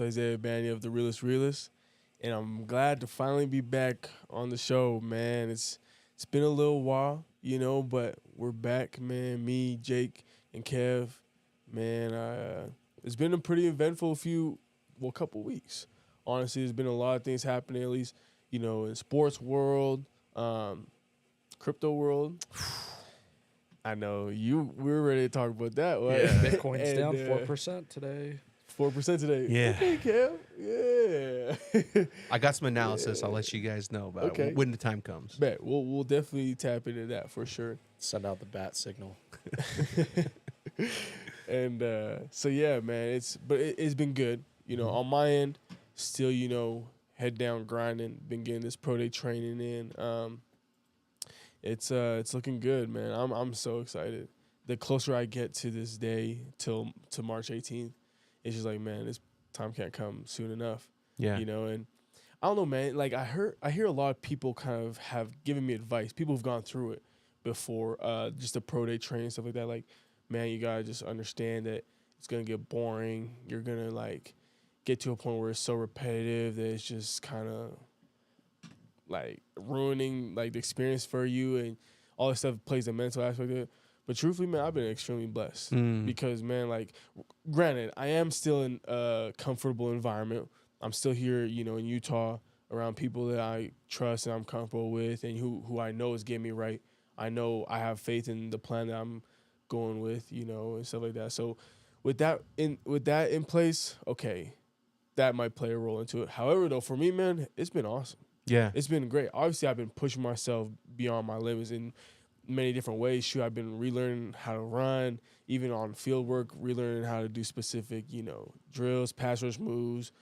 Isaiah Bagnah of the Realest Realist, and I'm glad to finally be back on the show, man. It's been a little while, but we're back, man. Me, Jake, and Kev, man. It's been a pretty eventful couple weeks. Honestly, there's been a lot of things happening, at least in sports world, crypto world. I know we're ready to talk about that, right? Yeah, Bitcoin's And, down 4% today. 4% today. Yeah. Okay, Kev. Yeah. I got some analysis. I'll let you guys know about Okay. it when the time comes. Bet we'll definitely tap into that for sure. Send out the bat signal. And so yeah, man, it's been good. On my end, still head down grinding. Been getting this pro day training in. It's looking good, man. I'm so excited. The closer I get to this day to March 18th, it's just like, man, this time can't come soon enough. Yeah. And I don't know, man. Like I hear a lot of people kind of have given me advice. People who've gone through it before, just the pro day training stuff like that. Like, man, you gotta just understand that it's gonna get boring. You're gonna like get to a point where it's so repetitive that it's just kind of like ruining like the experience for you, and all this stuff plays a mental aspect of it. But truthfully, man, I've been extremely blessed because, man, like, granted, I am still in a comfortable environment. I'm still here, in Utah, around people that I trust and I'm comfortable with, and who I know is getting me right. I know I have faith in the plan that I'm going with, and stuff like that. So with that in place, okay, that might play a role into it. However, though, for me, man, it's been awesome. Yeah. It's been great. Obviously, I've been pushing myself beyond my limits in many different ways. Shoot, I've been relearning how to run, even on field work, relearning how to do specific, drills, pass rush moves,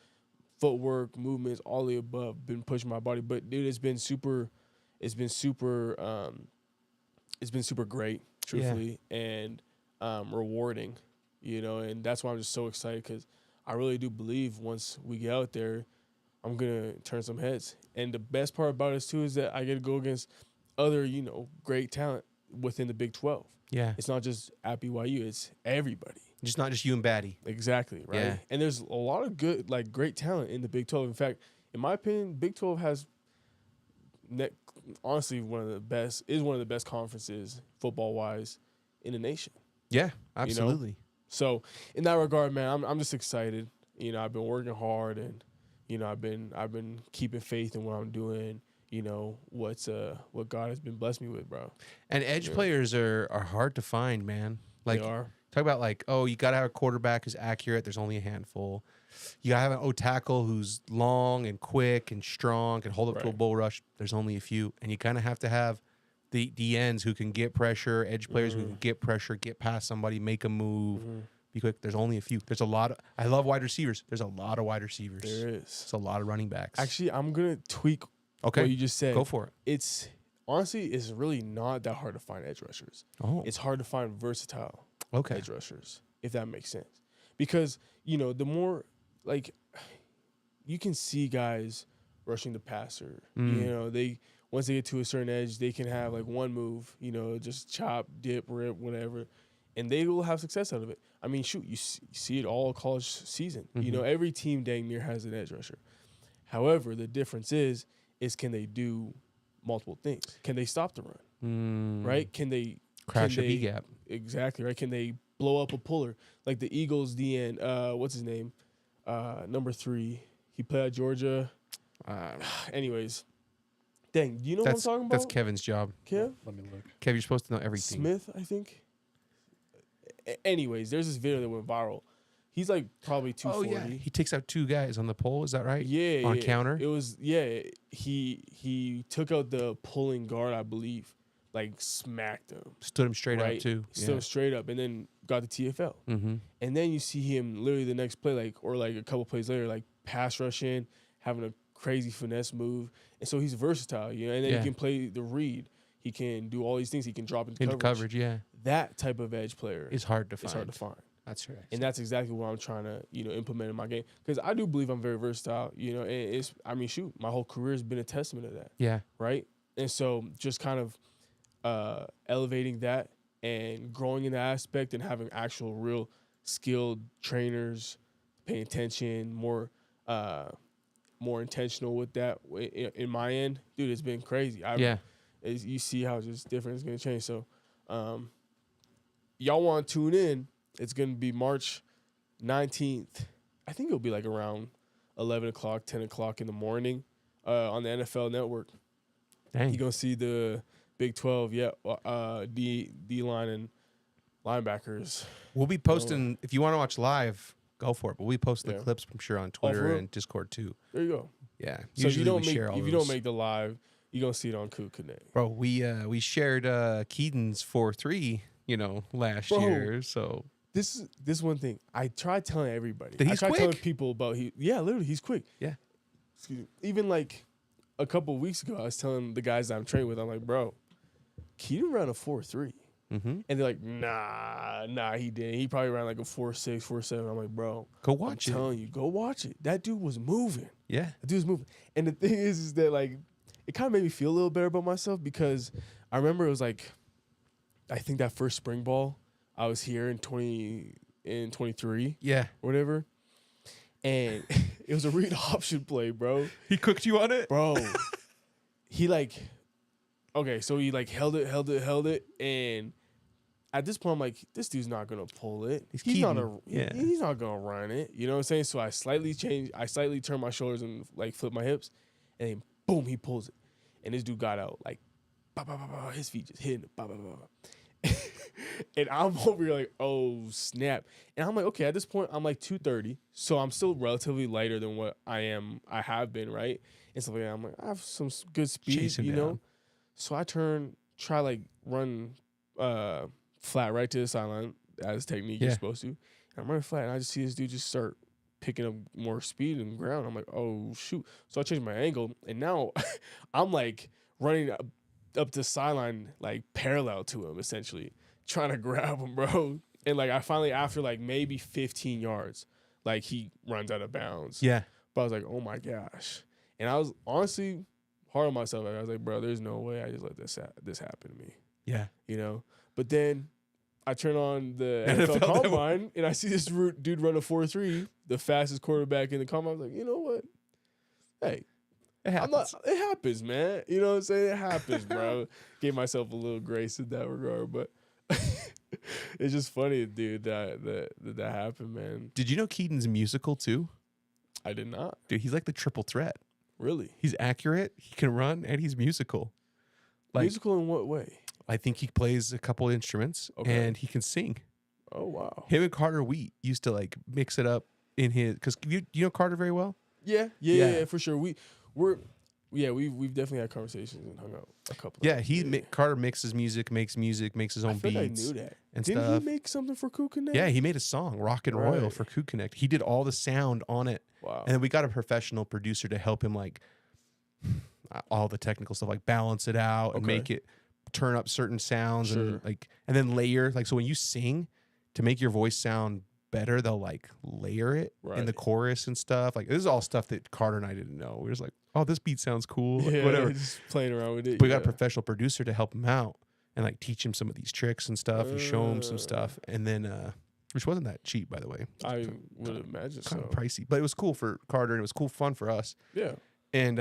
footwork, movements, all the above. Been pushing my body. But dude, it's been super great, truthfully, and rewarding, and that's why I'm just so excited, because I really do believe once we get out there, I'm going to turn some heads. And the best part about it, too, is that I get to go against other, great talent within the Big 12. Yeah. It's not just at BYU. It's everybody. Just not just you and Batty. Exactly, right? Yeah. And there's a lot of good, like, great talent in the Big 12. In fact, in my opinion, Big 12 has, honestly, one of the best conferences, football-wise, in the nation. Yeah, absolutely. So, in that regard, man, I'm just excited. I've been working hard, and I've been keeping faith in what I'm doing. What God has been blessed me with, bro. And edge players are hard to find, man. Like, They are. talk about like, you got to have a quarterback who's accurate. There's only a handful. You got to have an O-tackle who's long and quick and strong, can hold up to a bull rush. There's only a few. And you kind of have to have the ends who can get pressure, edge players who can get pressure, get past somebody, make a move. Be quick. There's only a few. There's a lot. I love wide receivers. There's a lot of wide receivers. There is. It's a lot of running backs. Actually, I'm gonna tweak okay. what you just said. Go for it. It's really not that hard to find edge rushers. Oh. It's hard to find versatile Okay. edge rushers, if that makes sense. Because, the more, like, you can see guys rushing the passer. Once they get to a certain edge, they can have, like, one move, just chop, dip, rip, whatever, and they will have success out of it. I mean, shoot, you see it all college season. Every team dang near has an edge rusher. However, the difference is can they do multiple things? Can they stop the run? Right? Can they crash a B gap? Exactly, right? Can they blow up a puller? Like the Eagles DN, what's his name? Number 3. He played at Georgia. Anyways. Dang, do you know what I'm talking about? That's Kevin's job. Kev? Let me look. Kev, you're supposed to know everything. Smith, I think. Anyways, there's this video that went viral. He's like probably 240. Oh, yeah. He takes out 2 guys on the pole. Is that right? Yeah. On counter? It was, he took out the pulling guard, I believe. Like, smacked him. Stood him straight right? up, too. Stood him straight up, and then got the TFL. Mm-hmm. And then you see him literally the next play, or a couple plays later, like, pass rushing, having a crazy finesse move. And so he's versatile, and then he can play the read. He can do all these things. He can drop into coverage. Yeah. That type of edge player is hard to find. It's hard to find. That's right. And that's exactly what I'm trying to, implement in my game. Because I do believe I'm very versatile, and shoot, my whole career has been a testament to that. Yeah. Right? And so just kind of elevating that and growing in that aspect and having actual real skilled trainers, paying attention, more intentional with that in my end, dude. It's been crazy. You see how just different it's gonna change. So, y'all want to tune in? It's gonna be March 19th. I think it'll be like around 11 o'clock, 10 o'clock in the morning, on the NFL Network. Dang. You gonna see the Big 12, D line and linebackers. We'll be posting if you want to watch live. Go for it. But we post the Yeah. clips, I'm sure, on Twitter real? and Discord too. There you go. Yeah. So Usually we if share all you those. don't make the live, you gonna see it on Cool Connect. Bro, we shared Keaton's 4-3, last Bro. year. So This one thing I tried telling everybody. That he's I tried telling quick? people about literally he's quick. Yeah. Excuse me. Even like a couple of weeks ago, I was telling the guys that I'm training with, I'm like, bro, Keaton ran a 4.3. mm-hmm. And they're like, nah, he didn't. He probably ran like a 4.6, 4.7. I'm like, bro, Go watch it. I'm telling you, go watch it. That dude was moving. Yeah. That dude was moving. And the thing is that like, it kind of made me feel a little better about myself because I remember it was like, I think that first spring ball, I was here in 23 Yeah. or whatever. And it was a read option play, bro. He cooked you on it? Bro, he like, okay, so he like held it. And at this point, I'm like, this dude's not going to pull it. He's not going to run it. You know what I'm saying? So I slightly turned my shoulders and like flipped my hips. And then boom, he pulls it. And this dude got out like, bah, bah, bah, bah, his feet just hitting it. Bah, bah, bah, bah. And I'm over here like, oh, snap. And I'm like, okay, at this point, I'm like 230. So I'm still relatively lighter than what I have been, right? And stuff like that. I'm like, I have some good speed, Chase him you know? down. So I try like run flat right to the sideline as technique you're supposed to. And I'm running flat, and I just see this dude just start picking up more speed and ground. I'm like, oh, shoot. So I changed my angle, and now I'm like running up the sideline like parallel to him, essentially, trying to grab him, bro. And like I finally, after like maybe 15 yards, like he runs out of bounds. Yeah. But I was like, oh my gosh. And I was honestly hard on myself. I was like, bro, there's no way I just let this happen to me. Yeah. You know? But then I turn on the NFL NFL Combine and I see this dude run a 4.3, the fastest quarterback in the Combine. I was like, you know what? Hey, It happens. it happens, man. You know what I'm saying? It happens, bro. Gave myself a little grace in that regard, but it's just funny, dude, that happened, man. Did you know Keaton's musical too? I did not. Dude, he's like the triple threat. Really? He's accurate, he can run, and he's musical. Like, musical in what way? I think he plays a couple instruments and he can sing. Oh, wow. Him and Carter Wheat used to like mix it up in his, because you know Carter very well? Yeah, for sure. We've definitely had conversations and hung out a couple. Yeah, times. Carter mixes music, makes his own I feel beats. like I knew that. And Didn't stuff. he make something for Cool Connect? Yeah, he made a song, Rock and Royal, Right. for Coup Connect. He did all the sound on it. Wow. And then we got a professional producer to help him like all the technical stuff, like balance it out and make it turn up certain sounds and then layer. Like, so when you sing, to make your voice sound better, they'll like layer it in the chorus and stuff. Like, this is all stuff that Carter and I didn't know. We were just like, oh, this beat sounds cool. Like, whatever. Just playing around with it. But we got a professional producer to help him out and like teach him some of these tricks and stuff and show him some stuff. And then, which wasn't that cheap, by the way. I would imagine Kind so. of pricey, but it was cool for Carter and it was fun for us. Yeah. And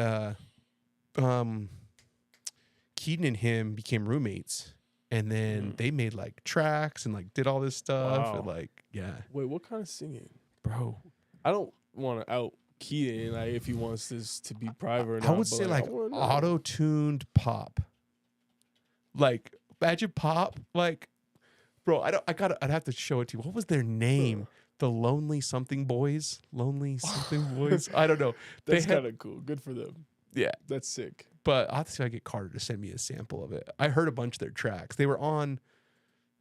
Keaton and him became roommates, and then they made like tracks and like did all this stuff. Wow. And like, yeah, Wait, what kind of singing? bro. I don't want to out Keaton, like if he wants this to be private or not. I would but, say I like wanna know. auto-tuned pop. Like, imagine pop. Like, bro, I'd have to show it to you. What was their name? The Lonely Something Boys? Lonely Something Boys? I don't know. That's kind of cool. Good for them. Yeah. That's sick. But I'll have to see if I get Carter to send me a sample of it. I heard a bunch of their tracks. They were on,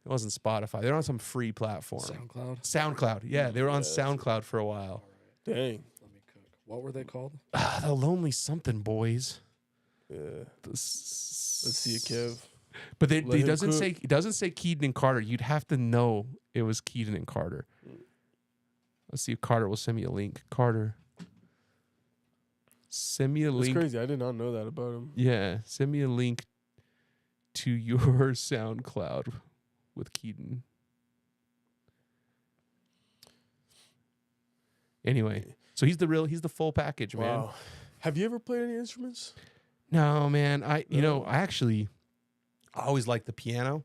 it wasn't Spotify. They were on some free platform. SoundCloud. Yeah, they were on SoundCloud for a while. Dang. Let me cook. What were they called? The Lonely Something Boys. Yeah. Let's see it, Kev. But Let him it doesn't say Keaton and Carter. You'd have to know it was Keaton and Carter. Let's see if Carter will send me a link. Carter, send me a That's link. crazy. I did not know that about him. Yeah, send me a link to your SoundCloud with Keaton. Anyway, so he's the full package, man. Wow. Have you ever played any instruments? No, man. No. I always liked the piano.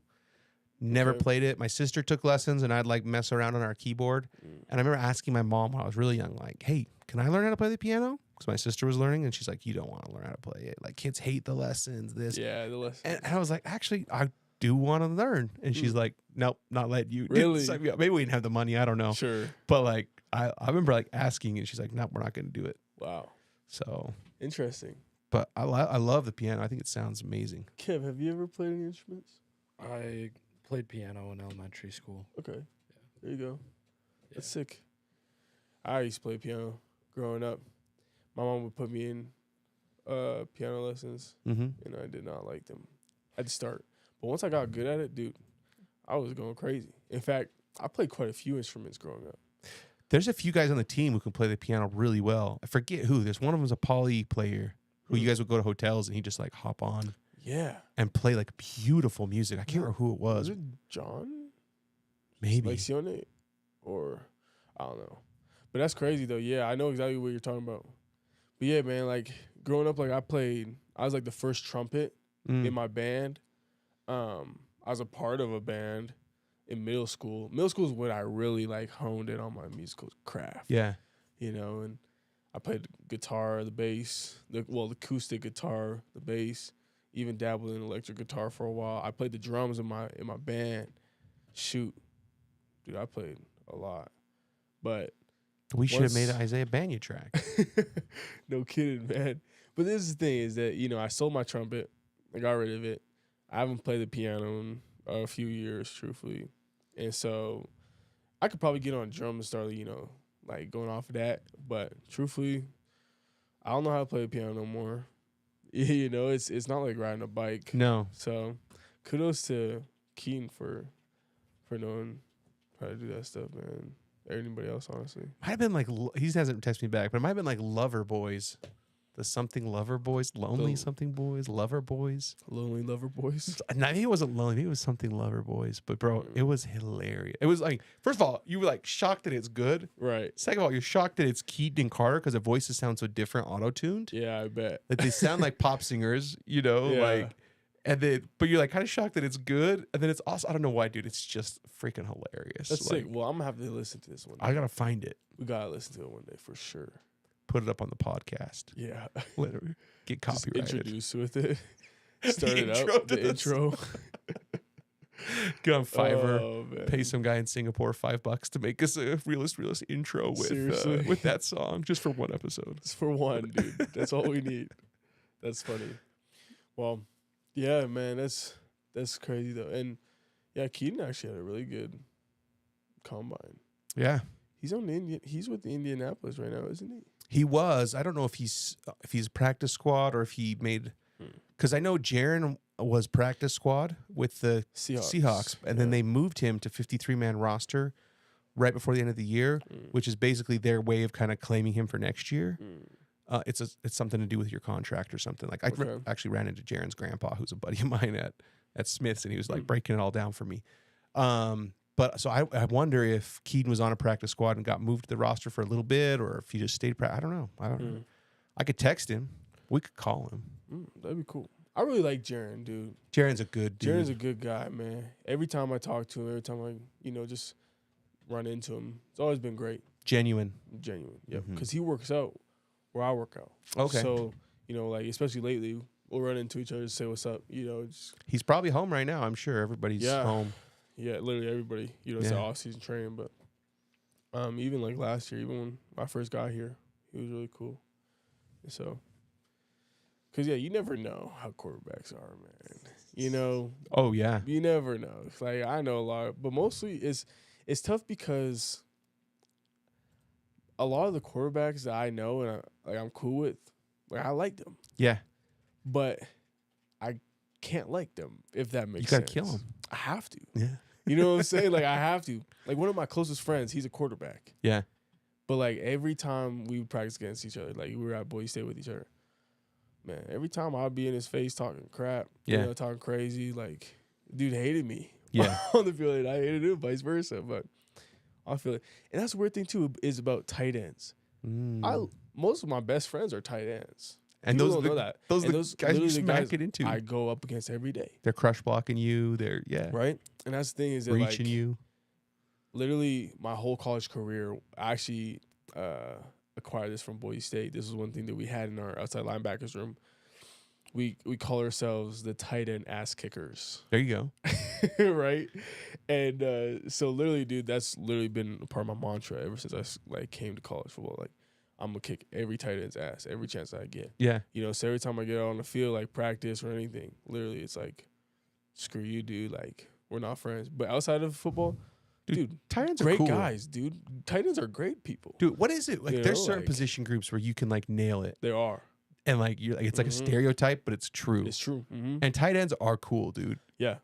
Never Okay. played it. My sister took lessons, and I'd like mess around on our keyboard. And I remember asking my mom when I was really young, like, "Hey, can I learn how to play the piano?" Because my sister was learning, and she's like, "You don't want to learn how to play it. Like, kids hate the lessons. This." Yeah, the lessons. And I was like, "Actually, I do want to learn." And she's like, "Nope, not letting you." Really? So, yeah, maybe we didn't have the money. I don't know. Sure. But like, I remember like asking, and she's like, "Nope, we're not going to do it." Wow. So, Interesting. but I love the piano. I think it sounds amazing. Kev, have you ever played any instruments? I played piano in elementary school. Okay. There you go. That's sick. I used to play piano growing up. My mom would put me in piano lessons, Mm-hmm. and I did not like them at the start. But once I got good at it, dude, I was going crazy. In fact, I played quite a few instruments growing up. There's a few guys on the team who can play the piano really well. I forget who. There's one of them's a poly player who you guys would go to hotels and he just like hop on Yeah. and play like beautiful music. I can't remember who it was. Was it John? Maybe. Lexione? Or I don't know. But that's crazy though. Yeah, I know exactly what you're talking about. But yeah, man, like growing up, like I was like the first trumpet in my band. I was a part of a band in middle school. Middle school is when I really like honed in on my musical craft. Yeah. You know, and I played the guitar, the bass, the acoustic guitar, the bass, even dabbled in electric guitar for a while. I played the drums in my band. Shoot. Dude, I played a lot. But We should have made an Isaiah Bagnah track. no kidding, man. But this is the thing is that, I sold my trumpet. I got rid of it. I haven't played the piano in a few years, truthfully. And so I could probably get on drum and start, like going off of that. But truthfully, I don't know how to play the piano no more. It's not like riding a bike. No. So kudos to Keaton for knowing how to do that stuff, man. Anybody else, honestly. Might have been like, he hasn't texted me back, but it might have been like Lover Boys. The something Lover Boys, Lonely something boys, Lover Boys. Lonely Lover Boys. Maybe it wasn't Lonely, maybe it was something Lover Boys. But bro, it was hilarious. It was like, first of all, you were like shocked that it's good. Right. Second of all, you're shocked that it's Keaton and Carter because their voices sound so different, auto-tuned. Yeah, I bet. Like they sound like pop singers, Yeah. like, and then, but you're like kind of shocked that it's good. And then it's also, I don't know why, dude, it's just freaking hilarious. That's like, sick. Well, I'm going to have to listen to this one day. I gotta find it. We got to listen to it one day for sure. Put it up on the podcast. Yeah. Literally get Just copyrighted. introduce with it. Start it intro up. to The this. intro. Get on Fiverr. Oh, man. Pay some guy in Singapore $5 to make us a realist intro Seriously? with that song just for one episode. It's for one, dude. That's all we need. That's funny. Well, yeah, man, that's crazy though. And yeah, Keaton actually had a really good combine. Yeah, He's on he's with the Indianapolis right now, isn't he? he was. I don't know if he's practice squad or if he made, because I know Jaron was practice squad with the Seahawks, and then they moved him to 53-man roster right before the end of the year, which is basically their way of kind of claiming him for next year. It's something to do with your contract or something. Like I actually ran into Jaron's grandpa, who's a buddy of mine at Smith's, and he was like breaking it all down for me. But so I wonder if Keaton was on a practice squad and got moved to the roster for a little bit, or if he just stayed. I don't know. I could text him. We could call him. That'd be cool. I really like Jaron, dude. Jaron's a good dude. Jaron's a good guy, man. Every time I talk to him, every time I, just run into him, it's always been great. Genuine. Yep. Because he works out where I work out. Okay. So, like, especially lately, we'll run into each other and say what's up. He's probably home right now. I'm sure everybody's home. Yeah, literally everybody. It's off-season training. But even like last year, even when I first got here, he was really cool. And so, because, you never know how quarterbacks are, man. Oh, yeah. You never know. It's like, I know a lot. But mostly it's tough because a lot of the quarterbacks that I know and I'm cool with, like, I like them. Yeah. But I can't like them, if that makes sense. sense. You got to kill them. I have to. Yeah. You know what I'm saying? Like, I have to. Like, one of my closest friends, he's a quarterback. Yeah. But, like, every time we would practice against each other, like, we were at Boise State with each other, man, every time I'd be in his face talking crap, talking crazy, like, dude hated me. Yeah. On the field, and I hated him, vice versa. But I feel it. And that's the weird thing too is about tight ends. Mm. Most of my best friends are tight ends. And People those don't are know the, that. those And are the guys you literally the smack it into. I go up against every day. They're crush blocking you. They're Right? And that's the thing is that reaching like you. literally my whole college career, I actually acquired this from Boise State. This was one thing that we had in our outside linebackers room. We call ourselves the tight end ass kickers. There you go. Right? And so literally, dude, that's literally been a part of my mantra ever since I like came to college football. Like, I'm gonna kick every tight end's ass every chance I get. Yeah. You know, so every time I get out on the field, like practice or anything, literally it's like, screw you, dude. Like, we're not friends. But outside of football, dude tight ends are great cool. guys, dude. Tight ends are great people. Dude, what is it? Like, You there's know, certain like- position groups where you can like nail it, They are. and like you're like it's like a Mhm. stereotype, but it's true. It's true. Mm-hmm. And tight ends are cool, dude. Yeah,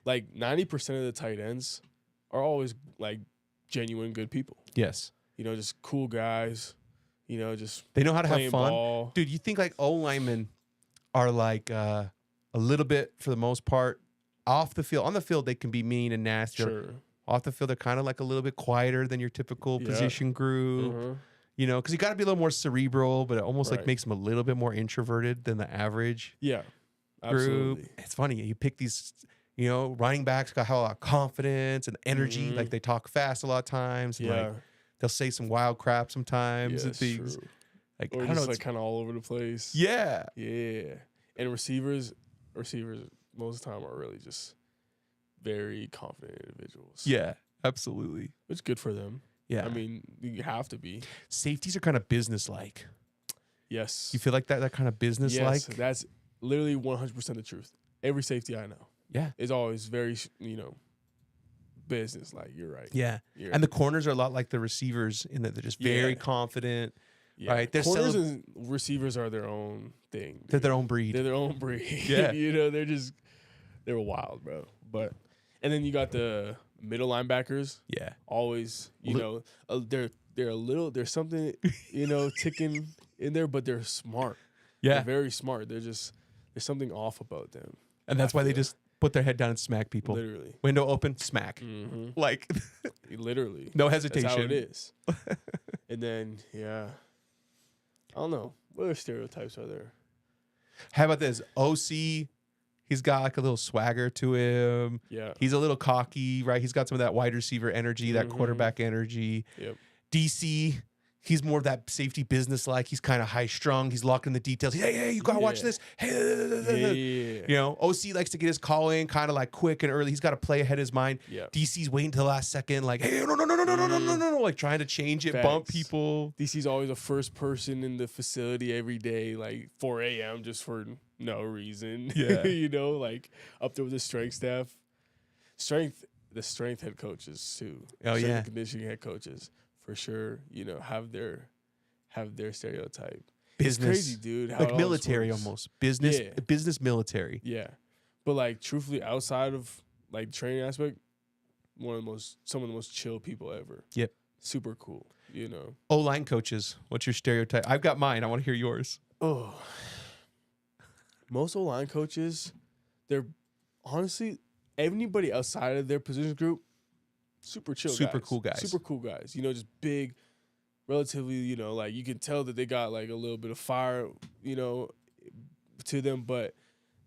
like 90% of the tight ends are always like genuine good people. Yes, You know, just cool guys. You know, just they know how to have playing fun, ball. dude. You think like O linemen are like a little bit for the most part off the field. On the field, they can be mean and nasty. Sure. Off the field, they're kind of like a little bit quieter than your typical Yeah. position group. Uh-huh. You know, because you got to be a little more cerebral, but it almost like Right. makes them a little bit more introverted than the average Yeah, group. absolutely. It's funny. You pick these, you know, running backs got a lot of confidence and energy. Mhm. Like they talk fast a lot of times. And Yeah, like they'll say some wild crap sometimes yeah, and things. true. Like Or I don't just know. like kind of all over the place. Yeah. Yeah. And receivers most of the time are really just very confident individuals. Yeah. Absolutely. It's good for them. Yeah. I mean, you have to be. safeties are kind of business like. Yes. You feel like that kind of business like? Yes, that's literally 100% the truth. Every safety I know Yeah. is always very, business like. You're right. Yeah. You're And the corners are a lot like the receivers in that they're just very Yeah. confident. yeah. right, they're Corners and receivers are their own thing. They're dude. their own breed. They're their own breed. Yeah. They're wild, bro. And then you got the middle linebackers. Yeah. Always, Li- they're a little. There's something, ticking in there, but they're smart. Yeah. They're very smart. There's something off about them. And that's I why they feel. just put their head down and smack people. Literally. Window open, smack. Mm-hmm. Like Literally. no That's hesitation. how it is. And then, yeah. I don't know. What other stereotypes are there? How about this? OC, he's got like a little swagger to him. Yeah. He's a little cocky, right? He's got some of that wide receiver energy, that Mhm. quarterback energy. Yep. DC, he's more of that safety business like. He's kind of high strung. He's locked in the details. Hey, you gotta watch Yeah. this. Hey, Yeah. you know, OC likes to get his call in kind of like quick and early. He's got to play ahead of his mind. Yeah. DC's waiting till the last second, like, hey, no, like trying to change it, bump Facts. people. DC's always the first person in the facility every day, like 4 a.m. just for no reason. Yeah. Like up there with the strength staff. The strength head coaches too. Oh, Strength yeah. and conditioning head coaches for sure. Have their stereotype. It's Business. crazy, dude. How it Like always military works. almost. Business, Yeah. business military. Yeah, but like truthfully, outside of like training aspect, some of the most chill people ever. Yep. Super cool. O-line coaches, what's your stereotype? I've got mine. I want to hear yours. Oh, most O-line coaches, they're honestly anybody outside of their position group, super chill, Super cool guys. super cool guys. Just big, relatively. Like you can tell that they got like a little bit of fire, to them, but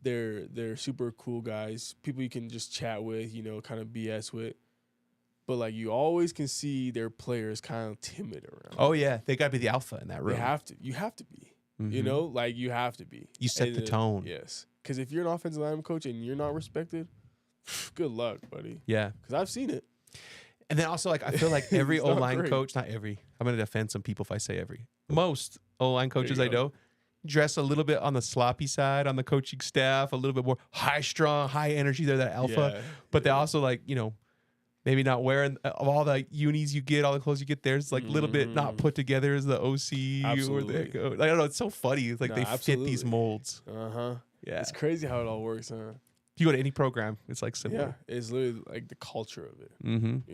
they're super cool guys. People you can just chat with, kind of BS with. But like you always can see their players kind of timid around. Oh, yeah. They got to be the alpha in that room. You have to be. Mhm. Like you have to be. You set the tone. Yes. Because if you're an offensive lineman coach and you're not respected, good luck, buddy. Yeah. Because I've seen it. And then also, like, I feel like every It's not O-line great. coach, not every, I'm going to offend some people if I say every. Most O-line coaches you I go. know dress a little bit on the sloppy side on the coaching staff, a little bit more high strung, high energy. They're that alpha. Yeah. But they also, like, maybe not wearing of all the unis you get, all the clothes you get. There's like a little bit not Mhm. put together as the OC or Absolutely. the coach. I don't know. It's so funny. It's like No, they fit these absolutely. molds. Uh-huh. Yeah. It's crazy how it all works, huh? If you go to any program, it's like Yeah. similar. It's literally like the culture of it. Mm-hmm.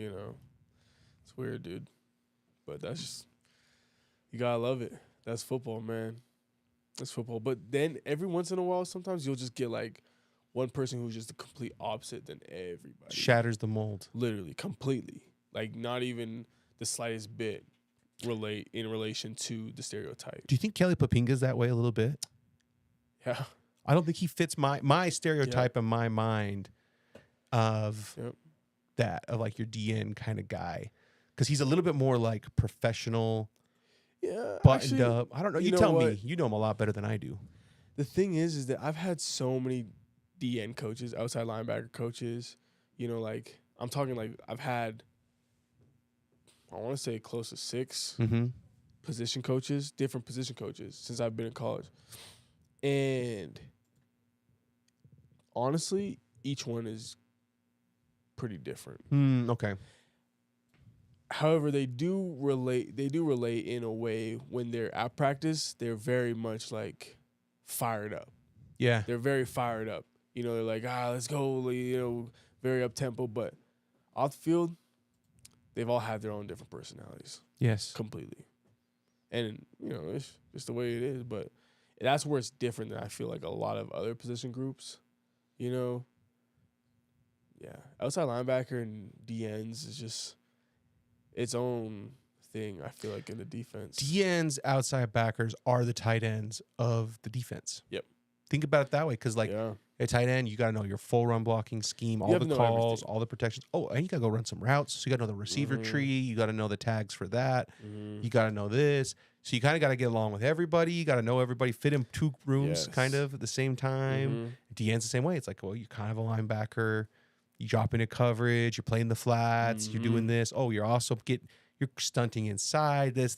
It's weird, dude. But that's just, you gotta love it. That's football, man. That's football. But then every once in a while, sometimes you'll just get like one person who's just the complete opposite than everybody. Shatters the mold. Literally, completely. Like not even the slightest bit relate in relation to the stereotype. Do you think Kelly Papinga's that way a little bit? Yeah. I don't think he fits my stereotype in my mind of that, of like your DN kind of guy. Because he's a little bit more like professional, buttoned up. I don't know. You tell me. You know him a lot better than I do. The thing is that I've had so many DN coaches, outside linebacker coaches. You know, like I'm talking like I've had, I want to say close to 6 position coaches, different position coaches since I've been in college. And honestly, each one is pretty different. Okay. However, they do relate in a way when they're at practice, they're very much like fired up. Yeah. They're very fired up. You know, they're like, let's go, you know, very up tempo. But off the field, they've all had their own different personalities. Yes. Completely. And, you know, it's just the way it is. But that's where it's different than I feel like a lot of other position groups, you know. Yeah. Outside linebacker and DNs is just its own thing, I feel like, in the defense. DNs, outside backers, are the tight ends of the defense. Yep. Think about it that way, because like a tight end, you got to know your full run blocking scheme, all the calls, all the protections. Oh, and you got to go run some routes. So you got to know the receiver tree. You got to know the tags for that. You got to know this. So you kind of got to get along with everybody. You got to know everybody, fit in 2 rooms kind of at the same time. DN's the same way. It's like, well, you're kind of a linebacker. You drop into coverage. You're playing the flats. You're doing this. Oh, you're also you're stunting inside, this.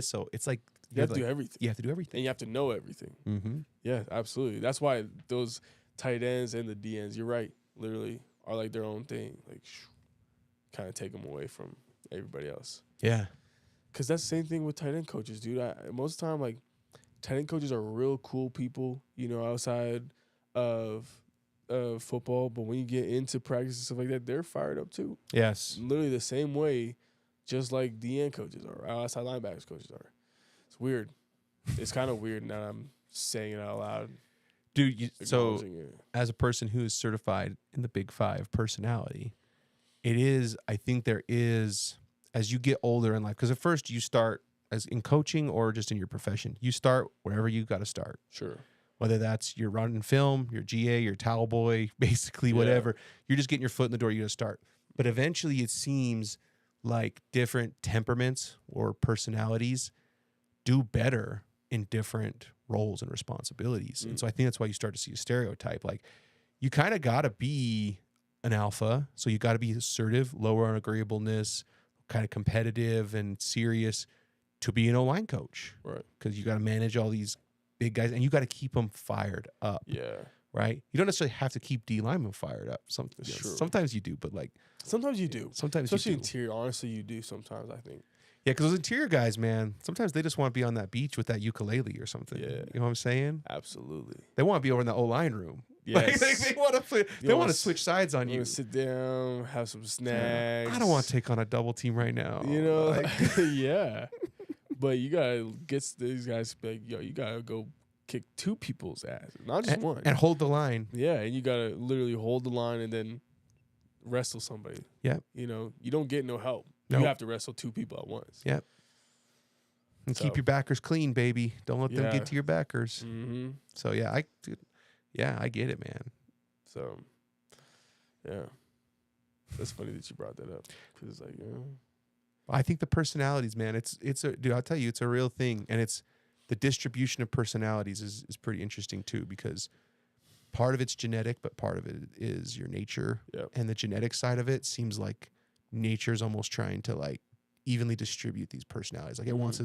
So it's like you have to do everything. You have to do everything. And you have to know everything. Yeah, absolutely. That's why those tight ends and the DNs, you're right, literally are like their own thing. Like, kind of take them away from everybody else. Yeah. Because that's the same thing with tight end coaches, dude. Most of the time, like, tight end coaches are real cool people, you know, outside of football. But when you get into practice and stuff like that, they're fired up too. Yes. Literally the same way, just like DN coaches are, outside linebackers coaches are. It's weird. It's kind of weird now I'm saying it out loud. Dude, so as a person who is certified in the Big 5 personality, I think there is, as you get older in life, because at first you start as in coaching or just in your profession, you start wherever you got to start. Sure. Whether that's your run and film, your GA, your towel boy, basically whatever, you're just getting your foot in the door, you got to start. But eventually it seems like different temperaments or personalities do better in different roles and responsibilities. And so I think that's why you start to see a stereotype. Like, you kind of got to be an alpha. So you got to be assertive, lower on agreeableness, kind of competitive and serious to be an O-line coach. Right. Because you got to manage all these big guys and you got to keep them fired up. Yeah. Right? You don't necessarily have to keep D linemen fired up. Sometimes you do, but like... Sometimes you do. Sometimes especially you do. interior. Honestly, you do sometimes, I think. Yeah, because those interior guys, man, sometimes they just want to be on that beach with that ukulele or something. Yeah. You know what I'm saying? Absolutely. They want to be over in the O-line room. Yes. Like, they want to switch sides on you. Sit down, have some snacks. I don't want to take on a double team right now. You know? Like, yeah. But you got to get these guys to be like, yo, you got to go kick 2 people's ass, not just one. And hold the line. Yeah, and you got to literally hold the line and then wrestle somebody. Yeah. You know, you don't get no help. Nope. You have to wrestle 2 people at once. Yep. And keep your backers clean, baby. Don't let them get to your backers. So yeah, I get it, man. So yeah, that's funny that you brought that up because it's like, I think the personalities, man. Dude. I'll tell you, it's a real thing, and it's the distribution of personalities is pretty interesting too, because part of it's genetic, but part of it is your nature. Yep. And the genetic side of it seems like nature's almost trying to like evenly distribute these personalities. Like it wants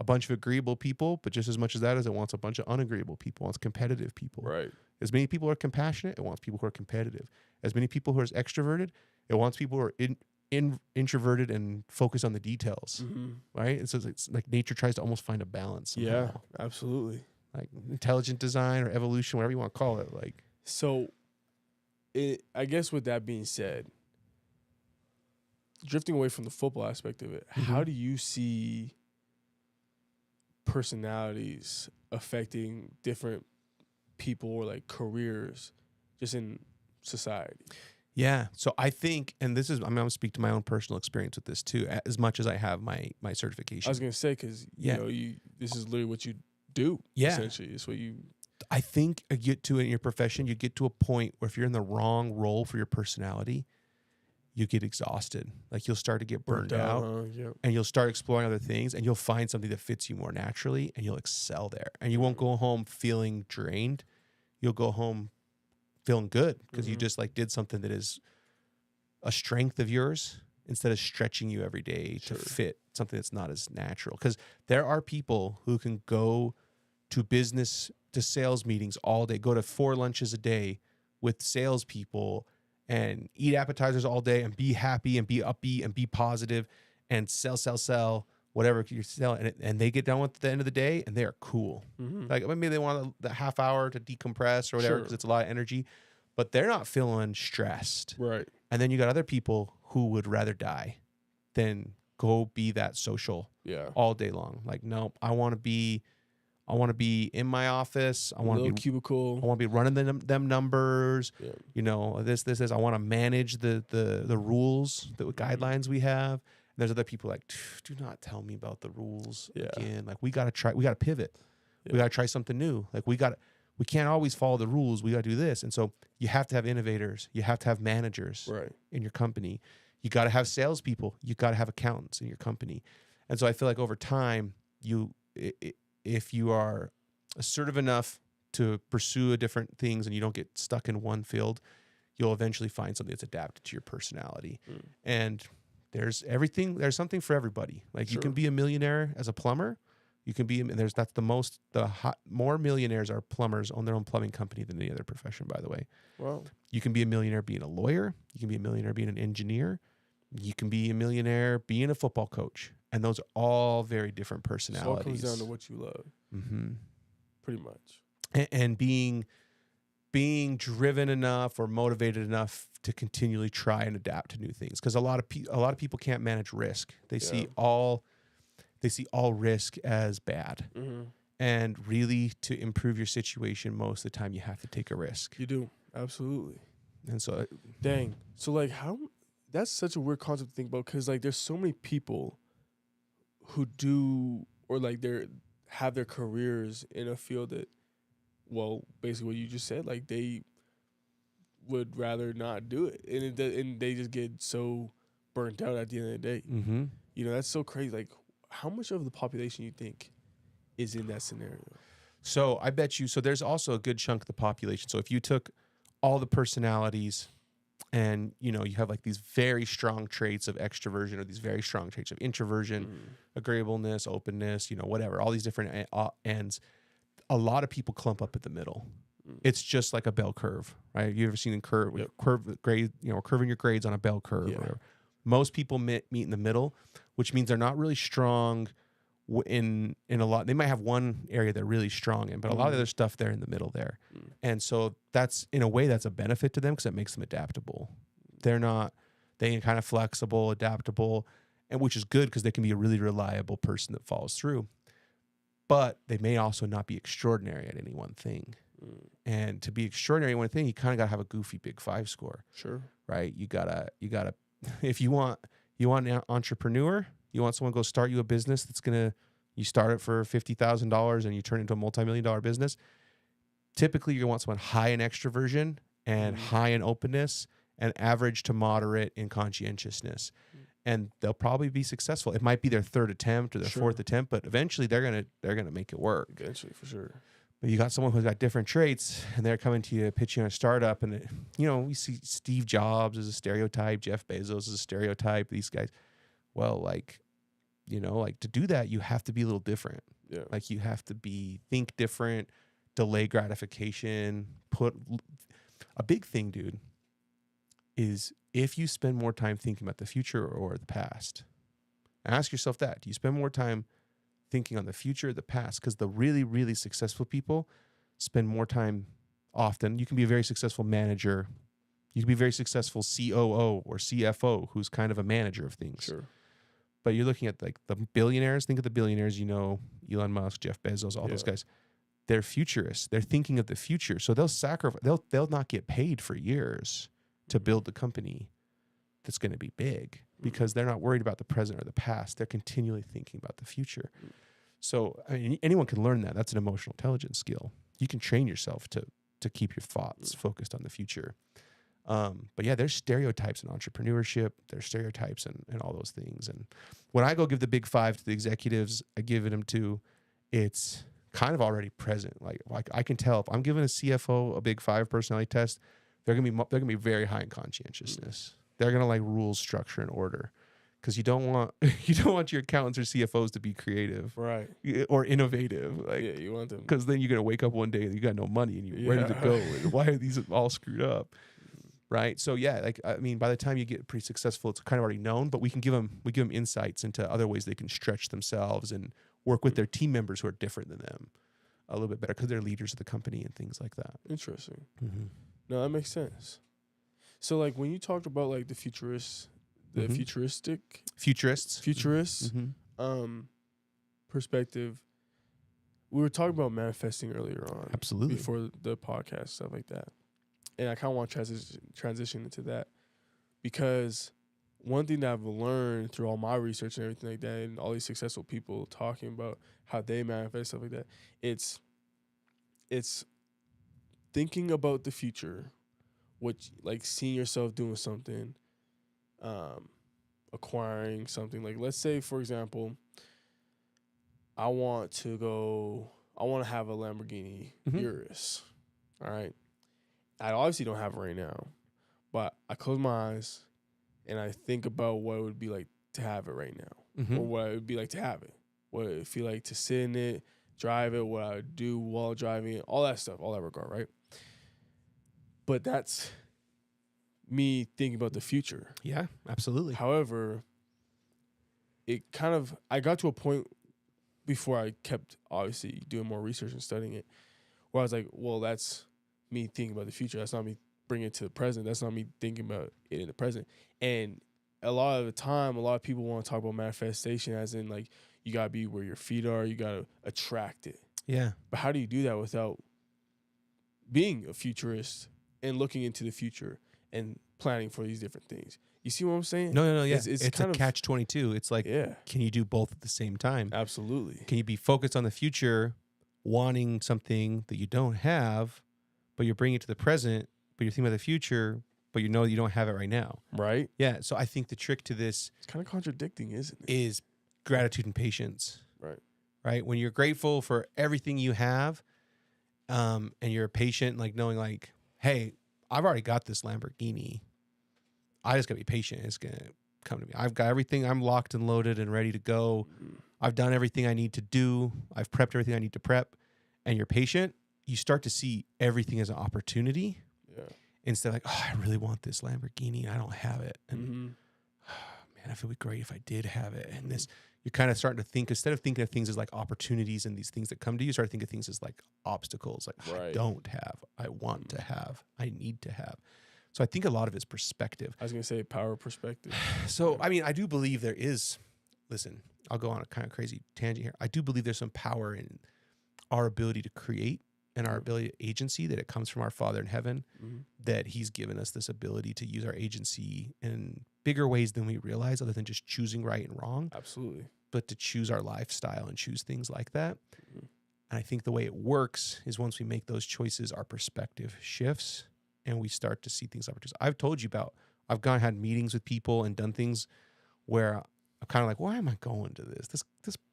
a bunch of agreeable people, but just as much as that as it wants a bunch of unagreeable people. It wants competitive people. right. As many people who are compassionate, it wants people who are competitive. As many people who are extroverted, it wants people who are introverted and focus on the details. Right? And so it's like nature tries to almost find a balance somehow. Yeah, absolutely. Like intelligent design or evolution, whatever you want to call it. Like, so I guess with that being said, drifting away from the football aspect of it, how do you see personalities affecting different people or like careers just in society? Yeah. So I think, and this is, I'm going to speak to my own personal experience with this too, as much as I have my certification. I was gonna say because Yeah. this is literally what you do. Yeah. Essentially, it's what you. I think you get to in your profession, you get to a point where if you're in the wrong role for your personality, you get exhausted. Like you'll start to get burned out, Yep. and you'll start exploring other things, and you'll find something that fits you more naturally, and you'll excel there. And you won't go home feeling drained. You'll go home feeling good because you just like did something that is a strength of yours instead of stretching you every day to fit something that's not as natural. Because there are people who can go to sales meetings all day, go to 4 lunches a day with salespeople and eat appetizers all day and be happy and be upbeat and be positive and sell whatever you're selling. And they get done with the end of the day and they are cool. Like maybe they want the half hour to decompress or whatever because it's a lot of energy, but they're not feeling stressed. Right. And then you got other people who would rather die than go be that social all day long. Like, no, I want to be in my office. I want to be cubicle. I want to be running them numbers. Yeah. You know, this. I want to manage the rules, the guidelines we have. And there's other people like, do not tell me about the rules again. Like we got to pivot. Yeah. We got to try something new. Like we can't always follow the rules. We got to do this. And so you have to have innovators. You have to have managers in your company. You got to have salespeople. You got to have accountants in your company. And so I feel like over time, if you are assertive enough to pursue different things and you don't get stuck in one field, you'll eventually find something that's adapted to your personality. And there's something for everybody. Like you can be a millionaire as a plumber. You can be, more millionaires are plumbers, own their own plumbing company than any other profession, by the way. Wow. You can be a millionaire being a lawyer. You can be a millionaire being an engineer. You can be a millionaire being a football coach. And those are all very different personalities. So it comes down to what you love. Pretty much. And being driven enough or motivated enough to continually try and adapt to new things. Because a lot of people can't manage risk. They see all risk as bad. And really, to improve your situation, most of the time you have to take a risk. You do. Absolutely. And so, dang. So like that's such a weird concept to think about because like there's so many people who do or like have their careers in a field that, well, basically what you just said, like they would rather not do it, and they just get so burnt out at the end of the day. You know, that's so crazy. Like, how much of the population you think is in that scenario? So I bet you. So there's also a good chunk of the population. So if you took all the personalities and, you know, you have like these very strong traits of extroversion or these very strong traits of introversion, agreeableness, openness, you know, whatever, all these different ends. A lot of people clump up at the middle. It's just like a bell curve, right? You ever seen curving your grades on a bell curve? Yeah. Or whatever. Most people meet in the middle, which means they're not really strong in a lot. They might have one area they're really strong in, but a lot of other stuff they're in the middle there. And so that's, in a way, that's a benefit to them because it makes them adaptable. They are kind of flexible, adaptable, and which is good because they can be a really reliable person that follows through. But they may also not be extraordinary at any one thing. And to be extraordinary in one thing, you kind of got to have a goofy big 5 score. Sure. Right? You gotta if you want an entrepreneur, you want someone to go start you a business you start it for $50,000 and you turn it into a multi-million-dollar business. Typically, you want someone high in extroversion and high in openness and average to moderate in conscientiousness. And they'll probably be successful. It might be their 3rd attempt or their 4th attempt, but eventually they're gonna make it work. Eventually, for sure. But you got someone who's got different traits, and they're coming to you, pitching on a startup, and we see Steve Jobs as a stereotype, Jeff Bezos as a stereotype. These guys, well, to do that, you have to be a little different. Yeah. Like you have to think different, delay gratification. A big thing, dude, is if you spend more time thinking about the future or the past, ask yourself that. Do you spend more time thinking on the future or the past? Because the really, really successful people spend more time often. You can be a very successful manager. You can be a very successful COO or CFO who's kind of a manager of things. Sure. But you're looking at like the billionaires. Think of the billionaires, Elon Musk, Jeff Bezos, all those guys. They're futurists. They're thinking of the future. So they'll not get paid for years to build the company that's going to be big, because they're not worried about the present or the past. They're continually thinking about the future. So I mean, anyone can learn that. That's an emotional intelligence skill. You can train yourself to keep your thoughts focused on the future. But yeah, there's stereotypes in entrepreneurship. There's stereotypes and all those things. And when I go give the big five to the executives, I give it them to, it's kind of already present. Like I can tell if I'm giving a CFO a big five personality test, they're gonna be very high in conscientiousness. They're gonna like rules, structure, and order, because you don't want your accountants or CFOs to be creative, Right. or innovative. Like, Yeah, you want them. because then you're gonna wake up one day and you got no money and you're ready to go. And why are these all screwed up? Right. So yeah, like I mean, by the time you get pretty successful, it's kind of already known. But we give them insights into other ways they can stretch themselves and work with their team members who are different than them a little bit better, because they're leaders of the company and things like that. Interesting. Mm-hmm. No, that makes sense. So like when you talked about like the futurists, Futurists perspective, we were talking about manifesting earlier on. Absolutely. Before the podcast, stuff like that. And I kind of want to transition into that, because one thing that I've learned through all my research and everything like that, and all these successful people talking about how they manifest, stuff like that, it's thinking about the future, like seeing yourself doing something, acquiring something. Like let's say, for example, I want to have a Lamborghini Urus. All right. I obviously don't have it right now, but I close my eyes and I think about what it would be like to have it right now, or what it would be like to have it, what it would feel like to sit in it, drive it, what I would do while driving it, all that stuff, all that regard, right? But that's me thinking about the future. Yeah, absolutely. However, I got to a point before I kept obviously doing more research and studying it, where I was like, well, that's me thinking about the future. That's not me bringing it to the present. That's not me thinking about it in the present. And a lot of the time, a lot of people want to talk about manifestation as in like, you got to be where your feet are. You got to attract it. Yeah. But how do you do that without being a futurist and looking into the future and planning for these different things? You see what I'm saying? No. Yeah. It's It's kind a of catch-22. It's like, Yeah, can you do both at the same time? absolutely. Can you be focused on the future, wanting something that you don't have, but you're bringing it to the present, but you're thinking about the future, but you know you don't have it right now? Right? Yeah. So I think the trick to this It's kind of contradicting, isn't it? is gratitude and patience. Right. Right. When you're grateful for everything you have, and you're patient, like knowing like, hey, I've already got this Lamborghini. I just gotta be patient. It's gonna come to me. I've got everything. I'm locked and loaded and ready to go. I've done everything I need to do. I've prepped everything I need to prep. And you're patient. You start to see everything as an opportunity. Yeah. Instead of like, oh, I really want this Lamborghini. I don't have it. And Mhm. man, I feel it'd be great if I did have it. And this, you're kind of starting to think, instead of thinking of things as like opportunities and these things that come to you, start thinking of things as like obstacles. Like, I Right. don't have, I want to have, I need to have. So I think a lot of it's perspective. I was gonna say power of perspective. So, I mean, I do believe there is, listen, I'll go on a kind of crazy tangent here. I do believe there's some power in our ability to create and our ability to agency, that it comes from our Father in heaven, that he's given us this ability to use our agency in bigger ways than we realize, other than just choosing right and wrong, Absolutely. but to choose our lifestyle and choose things like that. And I think the way it works is once we make those choices, our perspective shifts and we start to see things opportunities. I've told you about, had meetings with people and done things where I'm kind of like, why am I going to this?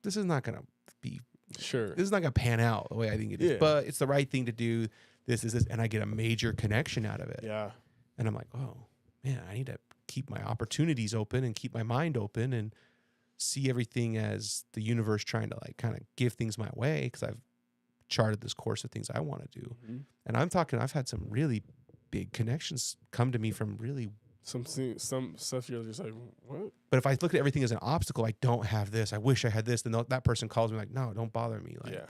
This is not going to be, Sure. this is not going to pan out the way I think it is, Yeah. but it's the right thing to do. This is this. And I get a major connection out of it. Yeah. And I'm like, oh man, I need to keep my opportunities open and keep my mind open and see everything as the universe trying to like kind of give things my way, because I've charted this course of things I want to do. And I'm talking, I've had some really big connections come to me from really, Some stuff you're just like, what? but if I look at everything as an obstacle, I don't have this, I wish I had this, then that person calls me like, no, don't bother me. Like, Yeah.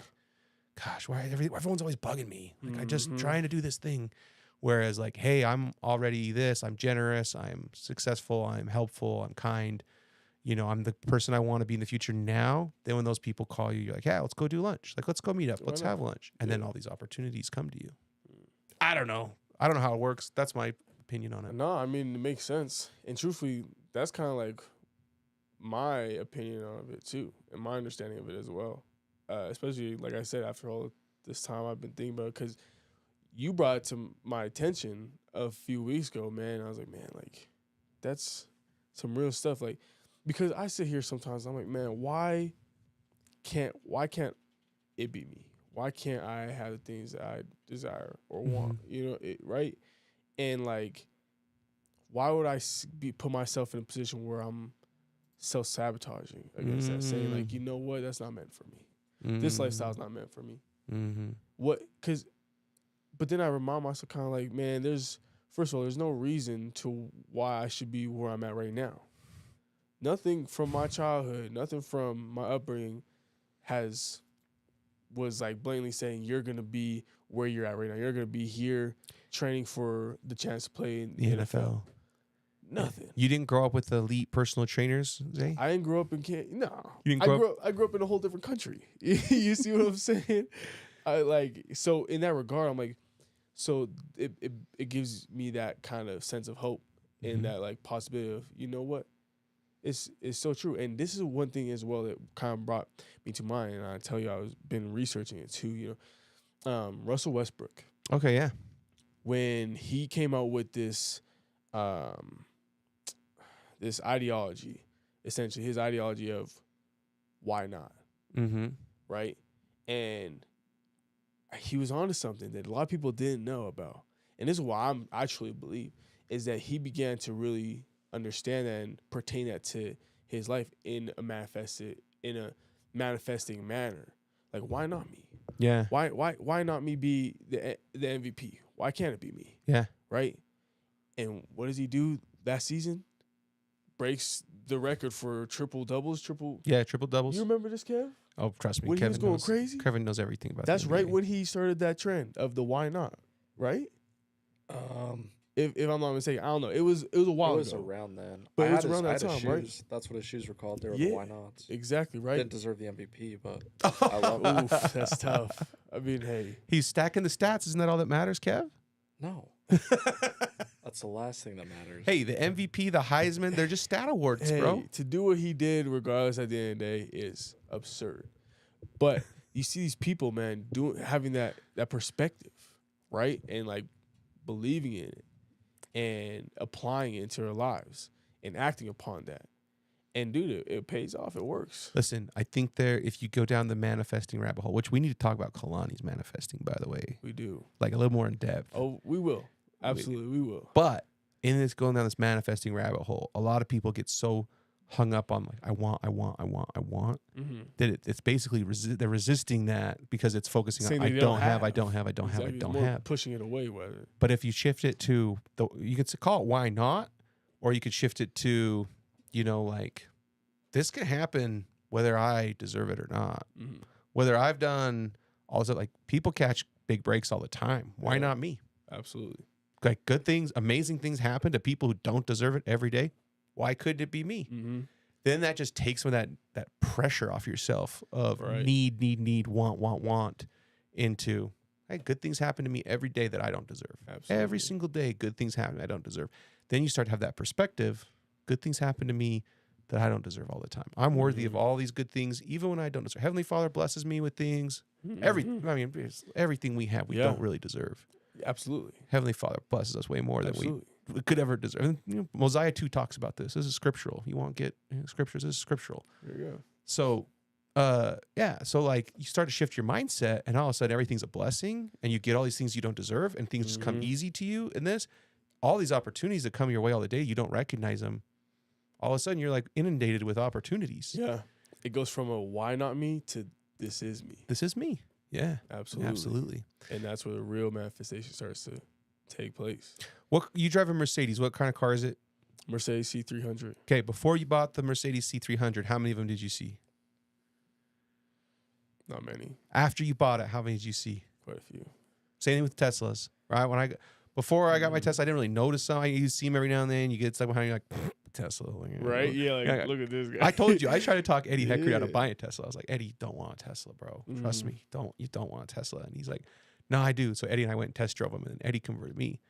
gosh, why everyone's always bugging me? Like, I just trying to do this thing. Whereas like, hey, I'm already this, I'm generous, I'm successful, I'm helpful, I'm kind. You know, I'm the person I want to be in the future now. Then when those people call you, you're like, yeah, let's go do lunch. Like, let's go meet up. Let's have lunch. And then all these opportunities come to you. I don't know how it works. That's my opinion on it. No, I mean, it makes sense. And truthfully, that's kind of like my opinion of it too, and my understanding of it as well. Especially, like I said, after all this time I've been thinking about it, because you brought it to my attention a few weeks ago, man. I was like, man, like, that's some real stuff. Like, because I sit here sometimes, I'm like, man, why can't it be me? Why can't I have the things that I desire or want? You know, right? And like, why would I put myself in a position where I'm self-sabotaging against that, saying like, you know what, that's not meant for me. This lifestyle's not meant for me. What? But then I remind myself, kind of like, man, first of all, there's no reason to why I should be where I'm at right now. Nothing from my childhood, nothing from my upbringing was like blatantly saying you're gonna be where you're at right now. You're gonna be here training for the chance to play in the NFL. Nothing. You didn't grow up with elite personal trainers, Zay? I didn't grow up in No. You didn't I grew up in a whole different country. You see what I'm saying? So in that regard, I'm like, so it gives me that kind of sense of hope and that like possibility of, you know what? It's so true. And this is one thing as well that kind of brought me to mind. And I tell you, been researching it too, you know. Russell Westbrook. Okay, yeah. When he came out with this this ideology, essentially his ideology of why not, right? And he was onto something that a lot of people didn't know about. And this is why I truly believe is that he began to really understand that and pertain that to his life in a manifesting manner. Like, why not me? Yeah. Why not me be the MVP? Why can't it be me? Yeah. Right? And what does he do that season? Breaks the record for triple doubles. Triple doubles. You remember this, Kev? Oh, trust me. When Kevin he was going knows, crazy? Kevin knows everything about That's the right NBA. when he started that trend of the why not, right? If I'm not mistaken, I don't know. It was a while ago. It was around then. But I it was had around his- that I had his time, right? shoes. That's what his shoes were called. They were the why nots. Exactly, right? Didn't deserve the MVP, but I love it. Oof, that's tough. I mean, hey. He's stacking the stats. Isn't that all that matters, Kev? No. That's the last thing that matters. Hey, the MVP, the Heisman, they're just stat awards, Hey, bro. to do what he did, regardless at the end of the day, is absurd. But you see these people, man, having that perspective, right? And like believing in it and applying it into their lives and acting upon that. And dude, it pays off. It works. Listen, I think if you go down the manifesting rabbit hole, which we need to talk about Kalani's manifesting, by the way. We do. Like a little more in depth. Oh, we will. Absolutely, we will. But in this going down this manifesting rabbit hole, a lot of people get so hung up on like, I want, that it's basically, they're resisting that because it's focusing Saying on, I they don't have. Exactly. Pushing it away. But if you shift it to, you could call it why not, or you could shift it to, you know, like, this can happen whether I deserve it or not. Whether I've done also, like, people catch big breaks all the time. Why not me? Absolutely. Like, good things, amazing things happen to people who don't deserve it every day. Why couldn't it be me? Then that just takes some of that pressure off yourself of need, want into, hey, good things happen to me every day that I don't deserve. Absolutely. Every single day, good things happen I don't deserve. Then you start to have that perspective. Good things happen to me that I don't deserve all the time. I'm worthy of all these good things, even when I don't deserve. Heavenly Father blesses me with things. Everything we have, we don't really deserve. Absolutely. Heavenly Father blesses us way more than we could ever deserve. And, you know, Mosiah 2 talks about this. This is scriptural. You won't get scriptures. This is scriptural. There you go. So, so like you start to shift your mindset, and all of a sudden everything's a blessing, and you get all these things you don't deserve, and things just come easy to you. And all these opportunities that come your way all the day, you don't recognize them. All of a sudden, you're like inundated with opportunities. Yeah, it goes from a why not me to this is me. This is me. Yeah, absolutely. And that's where the real manifestation starts to take place. What you drive a Mercedes? What kind of car is it? Mercedes C300. Okay, before you bought the Mercedes C300, how many of them did you see? Not many. After you bought it, how many did you see? Quite a few. Same thing with Teslas, right? Before I got my Tesla, I didn't really notice them. You see them every now and then. You get stuck behind, you're like, Tesla. Right? Yeah, like, look at this guy. I told you. I tried to talk Eddie Heckery out of buying a Tesla. I was like, Eddie, you don't want a Tesla, bro. Trust me. You don't want a Tesla. And he's like, no, I do. So Eddie and I went and test drove him, and Eddie converted me.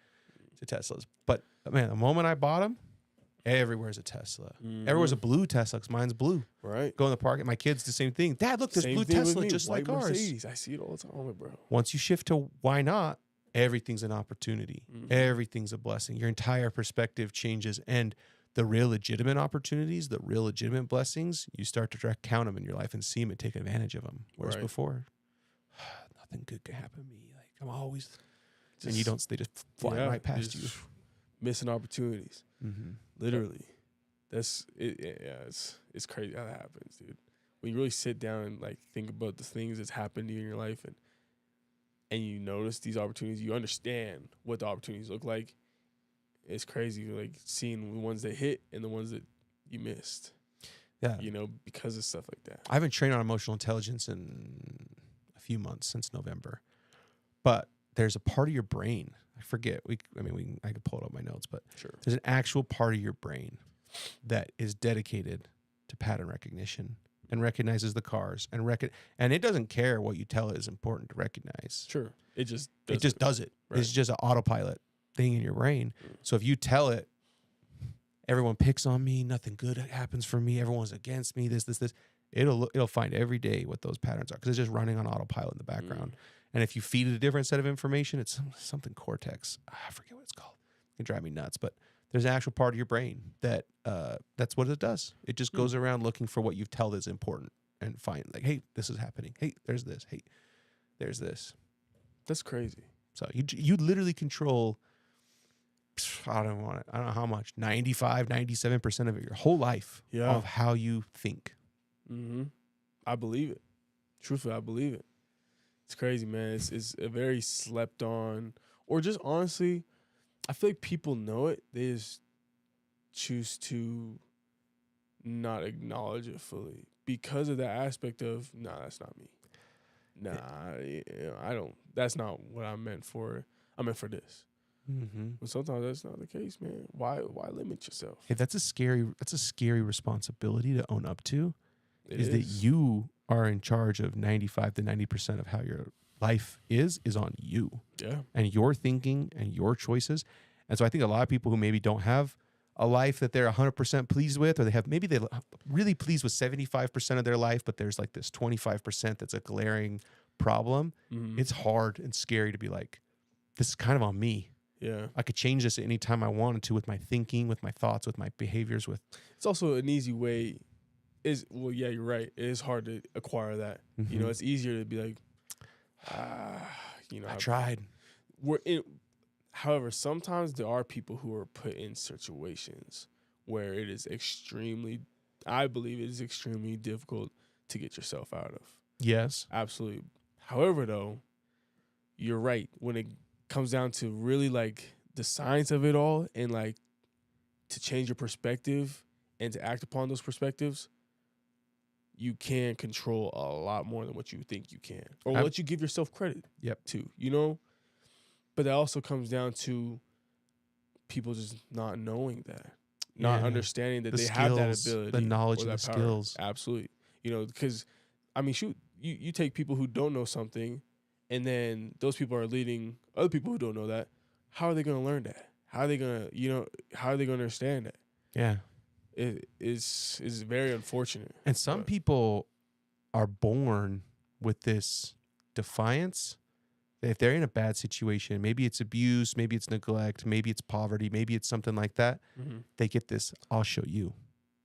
to Teslas. But man, the moment I bought them, everywhere's a Tesla. Everywhere's a blue Tesla, 'cause mine's blue. Right. Go in the park, and my kids the same thing. Dad, look, there's Same blue thing with Tesla me, just white like ours. Mercedes. I see it all the time, bro. Once you shift to why not, everything's an opportunity. Everything's a blessing. Your entire perspective changes, and the real legitimate opportunities, the real legitimate blessings, you start to count them in your life and see them and take advantage of them. Whereas Right. before, nothing good can happen to me. Like I'm always, and you don't. They just fly right past you, missing opportunities. Mm-hmm. Literally, that's it. Yeah, it's crazy how that happens, dude. When you really sit down and like think about the things that's happened to you in your life, and you notice these opportunities, you understand what the opportunities look like. It's crazy, like seeing the ones that hit and the ones that you missed. Yeah, you know, because of stuff like that. I haven't trained on emotional intelligence in a few months, since November, but there's a part of your brain. I forget. I could pull it up my notes, but Sure. there's an actual part of your brain that is dedicated to pattern recognition and recognizes the cars and it doesn't care what you tell it is important to recognize. Sure. It just does it. Right. It's just an autopilot thing in your brain. So if you tell it, everyone picks on me, nothing good happens for me, everyone's against me, this, it'll find every day what those patterns are, because it's just running on autopilot in the background. And if you feed it a different set of information, it's something cortex. I forget what it's called. It can drive me nuts, but there's an actual part of your brain that that's what it does. It just goes around looking for what you've told is important and find, like, hey, this is happening. Hey, there's this. Hey, there's this. That's crazy. So you literally control, I don't know how much, 95, 97% of it, your whole life, of how you think. I believe it. Truthfully, I believe it. It's crazy, man. It's a very slept on, or just honestly, I feel like people know it. They just choose to not acknowledge it fully because of that aspect of, nah, that's not me. Nah, I don't. That's not what I meant for. I meant for this. But sometimes that's not the case, man. Why limit yourself? Hey, that's a scary responsibility to own up to. It is that you are in charge of 95 to 90% of how your life is on you. Yeah. And your thinking and your choices. And so I think a lot of people who maybe don't have a life that they're 100% pleased with, or they're really pleased with 75% of their life, but there's like this 25% that's a glaring problem. It's hard and scary to be like, this is kind of on me. Yeah. I could change this at any time I wanted to, with my thinking, with my thoughts, with my behaviors. It's also an easy way. Yeah, you're right. It is hard to acquire that. You know, it's easier to be like, I tried. However, sometimes there are people who are put in situations where it is I believe it is extremely difficult to get yourself out of. Yes. Absolutely. However, though, you're right. When it comes down to really like the science of it all, and like to change your perspective and to act upon those perspectives, you can control a lot more than what you think you can, or what you give yourself credit to, you know? But that also comes down to people just not knowing that, not understanding that they have that ability, the knowledge and the power. skills. Absolutely. You know, because, I mean, shoot, you take people who don't know something, and then those people are leading other people who don't know that. How are they going to learn that? How are they going to, how are they going to understand that? Yeah. It is very unfortunate. And some people are born with this defiance. If they're in a bad situation, maybe it's abuse, maybe it's neglect, maybe it's poverty, maybe it's something like that, they get this, I'll show you.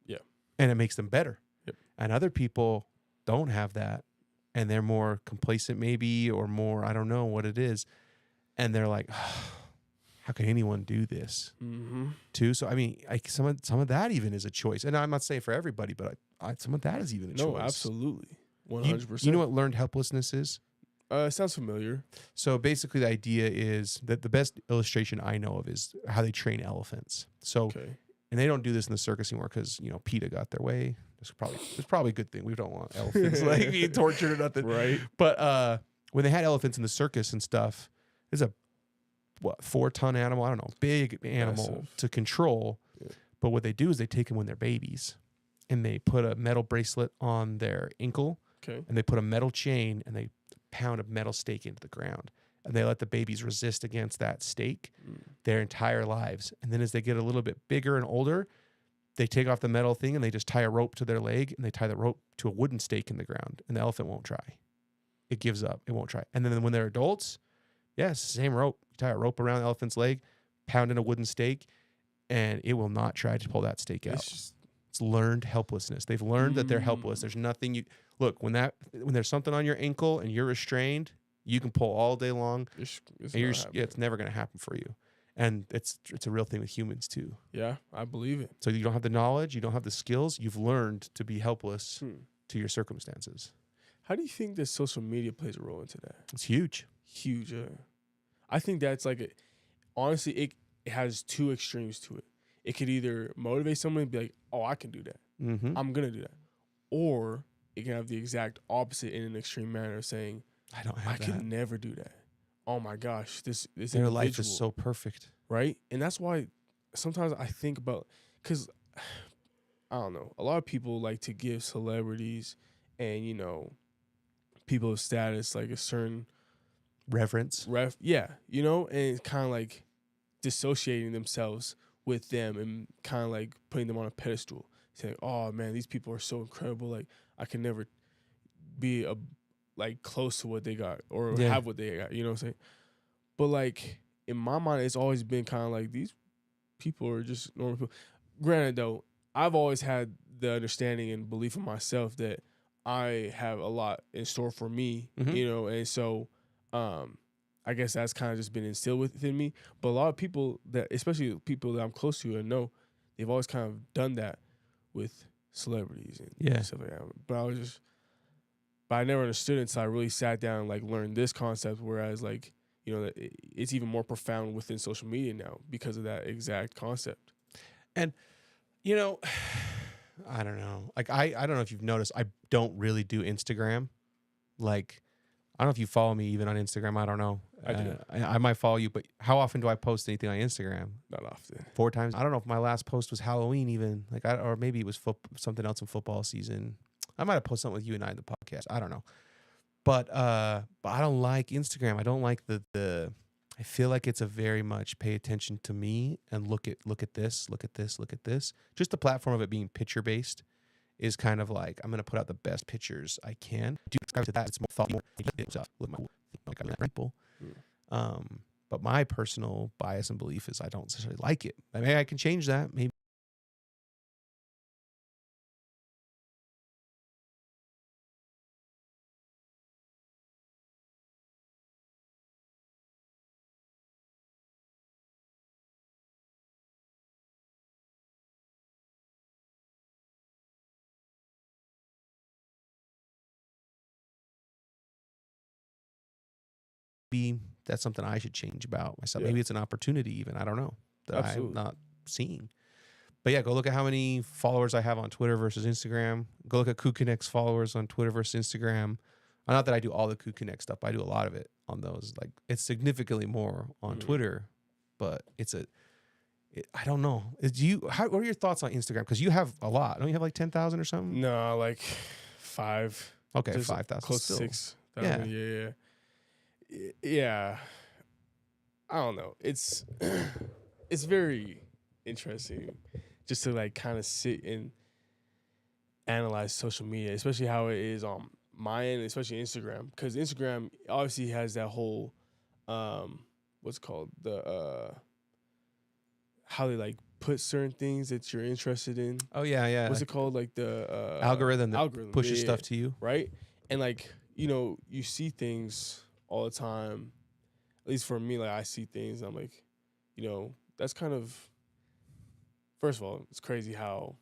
Yeah. And it makes them better. Yep. And other people don't have that, and they're more complacent maybe, or more, I don't know what it is. And they're like, how can anyone do this too? So, I mean, some of that even is a choice. And I'm not saying for everybody, but some of that is even a choice. No, absolutely. 100%. You know what learned helplessness is? It sounds familiar. So basically the idea is that the best illustration I know of is how they train elephants. So, and they don't do this in the circus anymore because, PETA got their way. It's probably a good thing. We don't want elephants like being tortured or nothing. Right. But when they had elephants in the circus and stuff, there's a 4-ton animal, I don't know, big animal to control. Yeah. But what they do is they take them when they're babies, and they put a metal bracelet on their ankle, and they put a metal chain, and they pound a metal stake into the ground, and they let the babies resist against that stake Mm. their entire lives. And then as they get a little bit bigger and older, they take off the metal thing and they just tie a rope to their leg, and they tie the rope to a wooden stake in the ground, and the elephant won't try. It gives up. It won't try. And then when they're adults, yes, same rope. You tie a rope around the elephant's leg, pound in a wooden stake, and it will not try to pull that stake out. It's learned helplessness. They've learned that they're helpless. There's nothing you look when there's something on your ankle and you're restrained, you can pull all day long. It's never going to happen for you. And it's a real thing with humans too. Yeah, I believe it. So you don't have the knowledge, you don't have the skills, you've learned to be helpless to your circumstances. How do you think that social media plays a role into that? It's huge. Huge. I think that's like honestly, it has two extremes to it. It could either motivate someone and be like, "Oh, I can do that. Mm-hmm. I'm gonna do that," or it can have the exact opposite in an extreme manner, saying, I could never do that. Oh my gosh, this their life is so perfect, right?" And that's why sometimes I think about, because I don't know, a lot of people like to give celebrities and people of status like a certain reverence. and it's kind of like dissociating themselves with them and kind of like putting them on a pedestal, saying, "Oh man, these people are so incredible. Like I can never be close to what they got or have what they got." You know what I'm saying? But like in my mind, it's always been kind of like these people are just normal people. Granted, though, I've always had the understanding and belief in myself that I have a lot in store for me, and so I guess that's kind of just been instilled within me. But a lot of people especially people that I'm close to and know, they've always kind of done that with celebrities and stuff like that. But I never understood it until I really sat down and like learned this concept. Whereas like, it's even more profound within social media now because of that exact concept. And, I don't know. Like, I don't know if you've noticed, I don't really do Instagram. Like, I don't know if you follow me even on Instagram. I don't know. I do. I might follow you, but how often do I post anything on Instagram? Not often. 4 times. I don't know if my last post was Halloween even. Or maybe it was something else in football season. I might have posted something with you and I in the podcast. I don't know. But I don't like Instagram. I don't like the I feel like it's a very much pay attention to me and look at this. Just the platform of it being picture based is kind of like, I'm going to put out the best pictures I can. Do subscribe to that. It's more thoughtful stuff with my people. But my personal bias and belief is I don't necessarily like it. Maybe I can change that. Maybe. That's something I should change about myself. Yeah. Maybe it's an opportunity even. I don't know that Absolutely. I'm not seeing. But yeah, go look at how many followers I have on Twitter versus Instagram. Go look at KuConnect's followers on Twitter versus Instagram. Not that I do all the KuConnect stuff, but I do a lot of it on those. Like, it's significantly more on Twitter, but I don't know. What are your thoughts on Instagram? Because you have a lot. Don't you have like 10,000 or something? No, like 5. Okay, Just 5,000. close to 6,000. Yeah. I don't know. It's very interesting just to like kind of sit and analyze social media, especially how it is on my end, especially Instagram, because Instagram obviously has that whole what's it called, the how they like put certain things that you're interested in. Oh yeah. What's it called? Like the algorithm that pushes stuff to you, right? And like, you see things all the time. At least for me, like I see things, I'm like, that's kind of, first of all, it's crazy how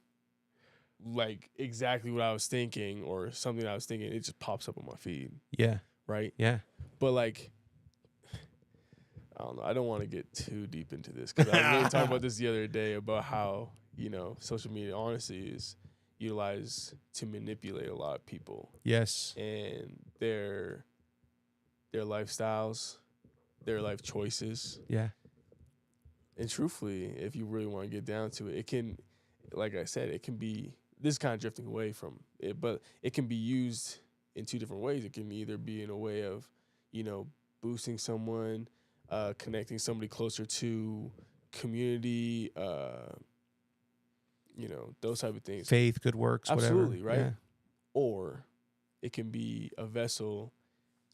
like exactly what I was thinking or something I was thinking, it just pops up on my feed. Yeah. Right? Yeah. But like, I don't know. I don't want to get too deep into this because I was really talking about this the other day about how, social media honestly is utilized to manipulate a lot of people. Yes. And their lifestyles, their life choices. Yeah. And truthfully, if you really want to get down to it, it can, like I said, it can be, this is kind of drifting away from it, but it can be used in two different ways. It can either be in a way of, you know, boosting someone, connecting somebody closer to community, you know, those type of things. Faith, good works, Absolutely, whatever. right? Yeah. Or it can be a vessel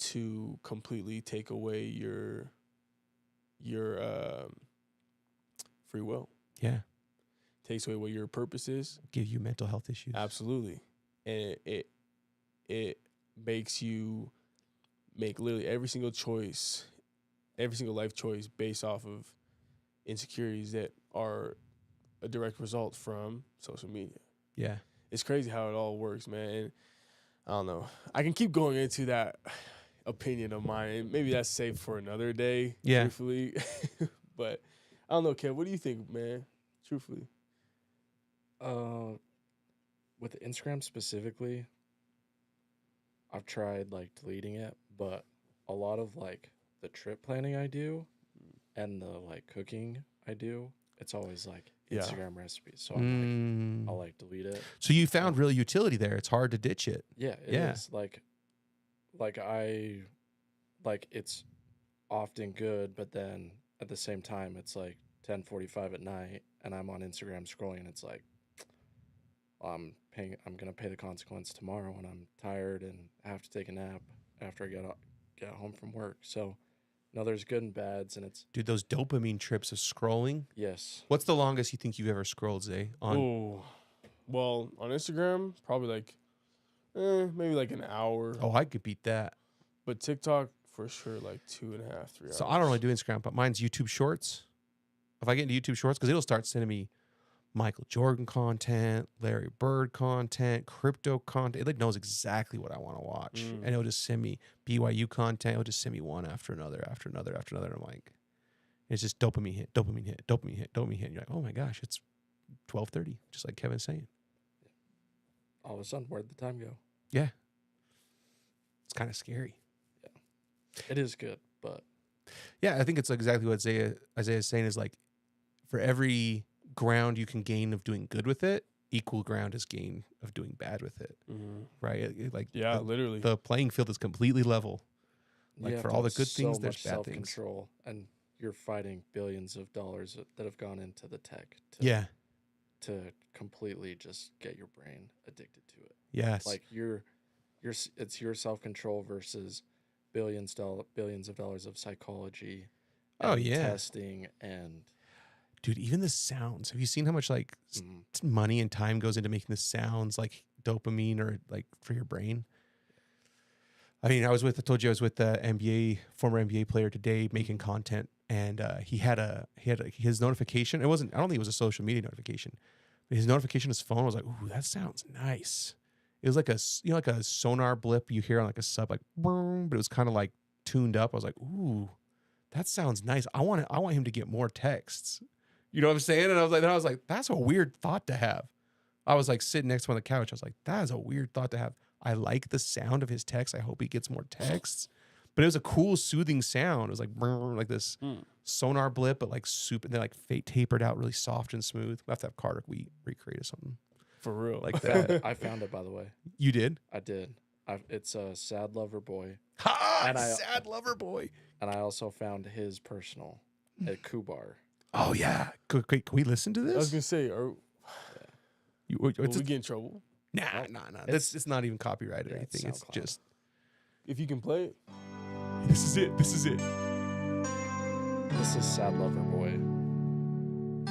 to completely take away your free will. Yeah. Takes away what your purpose is. Give you mental health issues. Absolutely. And it makes you make literally every single choice, every single life choice based off of insecurities that are a direct result from social media. Yeah. It's crazy how it all works, man. And I don't know. I can keep going into that opinion of mine. And maybe that's safe for another day, Yeah. truthfully. But I don't know, Kev. What do you think, man? Truthfully. With Instagram specifically, I've tried like deleting it, but a lot of like the trip planning I do and the like cooking I do, it's always like Yeah. Instagram recipes. So I'm like, I'll like delete it. So you found real utility there. It's hard to ditch it. Yeah, it is. Like it's often good, but then at the same time it's like 10:45 at night and I'm on Instagram scrolling and it's like I'm gonna pay the consequence tomorrow when I'm tired and I have to take a nap after I get home from work. So no, there's good and bads, and it's Dude, those dopamine trips of scrolling. yes. What's the longest you think you've ever scrolled, Zay? Oh, well, on Instagram, probably like, maybe like an hour. Oh, I could beat that. But TikTok, for sure, like 2.5, 3 hours. So I don't really do Instagram, but mine's YouTube Shorts. If I get into YouTube Shorts, because it'll start sending me Michael Jordan content, Larry Bird content, crypto content. It like knows exactly what I want to watch, and it'll just send me BYU content. It'll just send me one after another, after another, after another. And I'm like, it's just dopamine hit, dopamine hit, dopamine hit, dopamine hit. And you're like, oh my gosh, it's 12:30, just like Kevin's saying. All of a sudden, where'd the time go? Yeah, it's kind of scary. It is good, but Yeah, I think it's exactly what Isaiah's saying is like, for every ground you can gain of doing good with it, equal ground is gain of doing bad with it, right? Like Yeah, literally. the playing field is completely level. Like you for have all to the good have things, so there's much bad things. self-control, and you're fighting billions of dollars that have gone into the tech to completely just get your brain addicted to it. Yes. Like it's your self-control versus billions of dollars of psychology and testing and dude, even the sounds. Have you seen how much like money and time goes into making the sounds like dopamine or like for your brain? I mean, I told you I was with the former NBA player today making content, and he had his notification. I don't think it was a social media notification, but his notification on his phone was like, "Ooh, that sounds nice." It was like like a sonar blip you hear on like a sub, like boom, but it was kind of like tuned up. I was like, "Ooh, that sounds nice. I want him to get more texts." You know what I'm saying? And I was like, that's a weird thought to have. I was like sitting next to him on the couch. I was like, that is a weird thought to have. I like the sound of his text. I hope he gets more texts. But it was a cool, soothing sound. It was like like this sonar blip, but like soup, and then like tapered out really soft and smooth. We'll have to have Carter recreate something For real. like that. I found it, by the way. You did? I did. It's a Sad Lover Boy. Ha! Sad Lover Boy. And I also found his personal at Kubar. Oh yeah. Great. Can we listen to this? I was going to say, will we It's get in trouble? Nah. It's not even copyrighted or anything. It's SoundCloud. just If you can play it. this is it. This is Sad Lover Boy.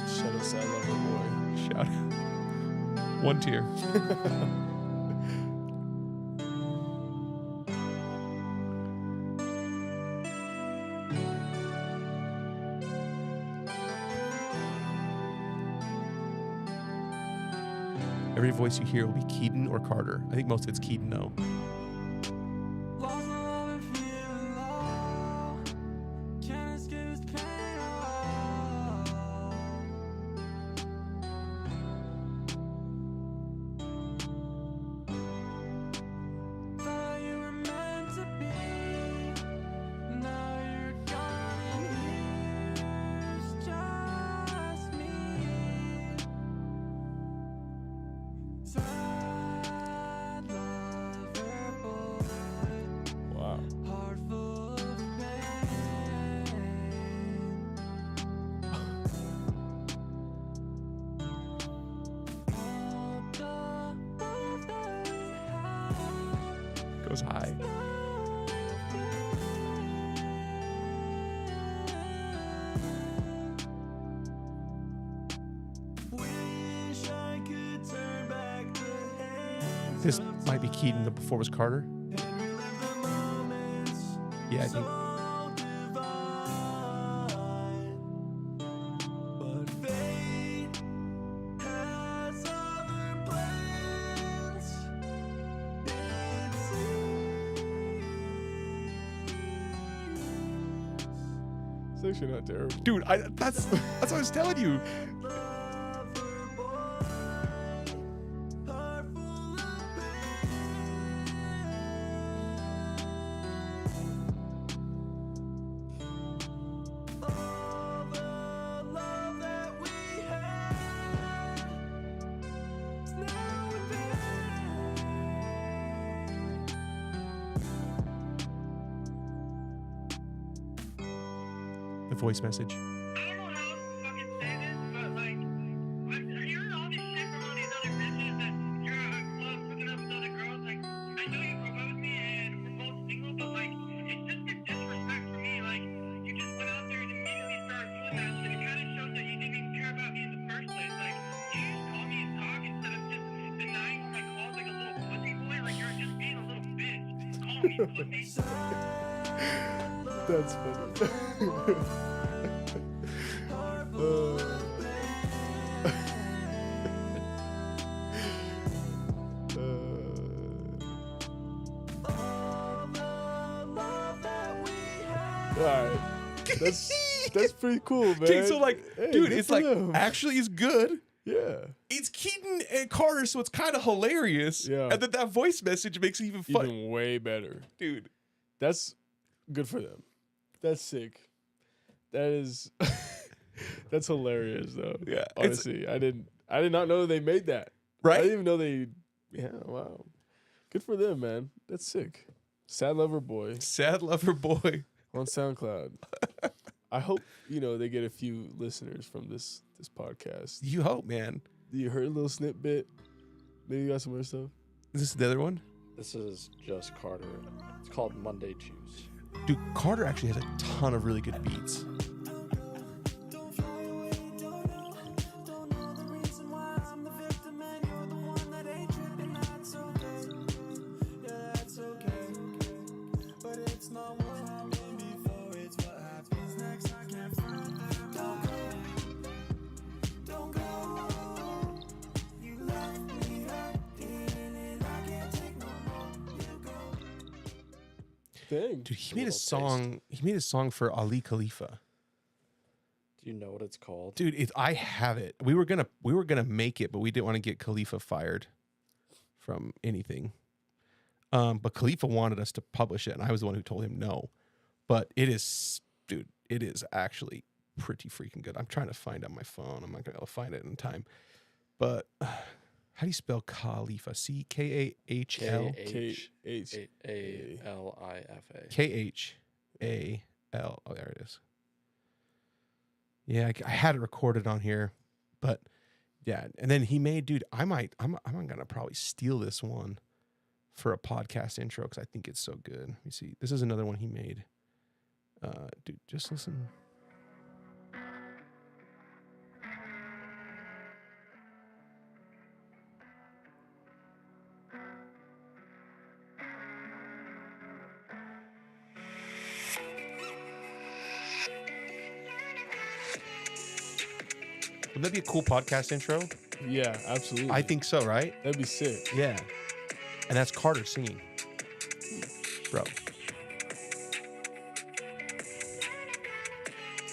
Shout out Sad Lover Boy. Shout out. One tear. Every voice you hear will be Keaton or Carter. I think most of it's Keaton, though. This might be Keaton. The before was Carter. Yeah, I think. It's actually not terrible. Dude, that's what I was telling you. The voice message. I don't know how to fucking say this, but like, I'm hearing all this shit from all these other bitches that you're at a club hooking up with other girls. Like, I know you promote me and we're both single, but like, it's just a disrespect for me. Like, you just went out there and immediately started doing that shit. It kind of shows that you didn't even care about me in the first place. Like, you just call me and talk instead of just denying my calls like a little pussy boy. Like, you're just being a little bitch. Call me pussy. That's funny. All right, that's pretty cool, man. Okay, so like, Hey, dude, good it's for like them. actually is good. Yeah, It's Keaton and Carter, so it's kind of hilarious. Yeah. And then that voice message makes it even fun. even way better. Dude. That's good for them. That's sick. That is, that's hilarious though. Yeah, honestly, I did not know they made that. I Right? didn't even know they. Yeah, wow. Good for them, man. That's sick. Sad Lover Boy Sad lover boy. on SoundCloud. I hope they get a few listeners from this podcast. You hope, man. You heard a little snippet. Maybe you got some other stuff. Is this the other one? This is just Carter. It's called Monday Juice. Dude, Carter actually has a ton of really good beats. Dang. Dude, he A made a little song. He made a song for Ali Khalifa. Do you know what it's called? Dude, I have it. We were gonna make it, but we didn't want to get Khalifa fired from anything. But Khalifa wanted us to publish it, and I was the one who told him no. But it is actually pretty freaking good. I'm trying to find it on my phone. I'm not gonna be able to find it in time. But how do you spell Khalifa? Khahl? Khalifa. Oh, there it is. Yeah, I had it recorded on here, but yeah. And then he made, dude, I'm gonna probably steal this one for a podcast intro because I think it's so good. Let me see. This is another one he made. Dude, just listen. Wouldn't that be a cool podcast intro? Yeah, absolutely. I think so, right? That'd be sick. Yeah. And that's Carter singing. Bro.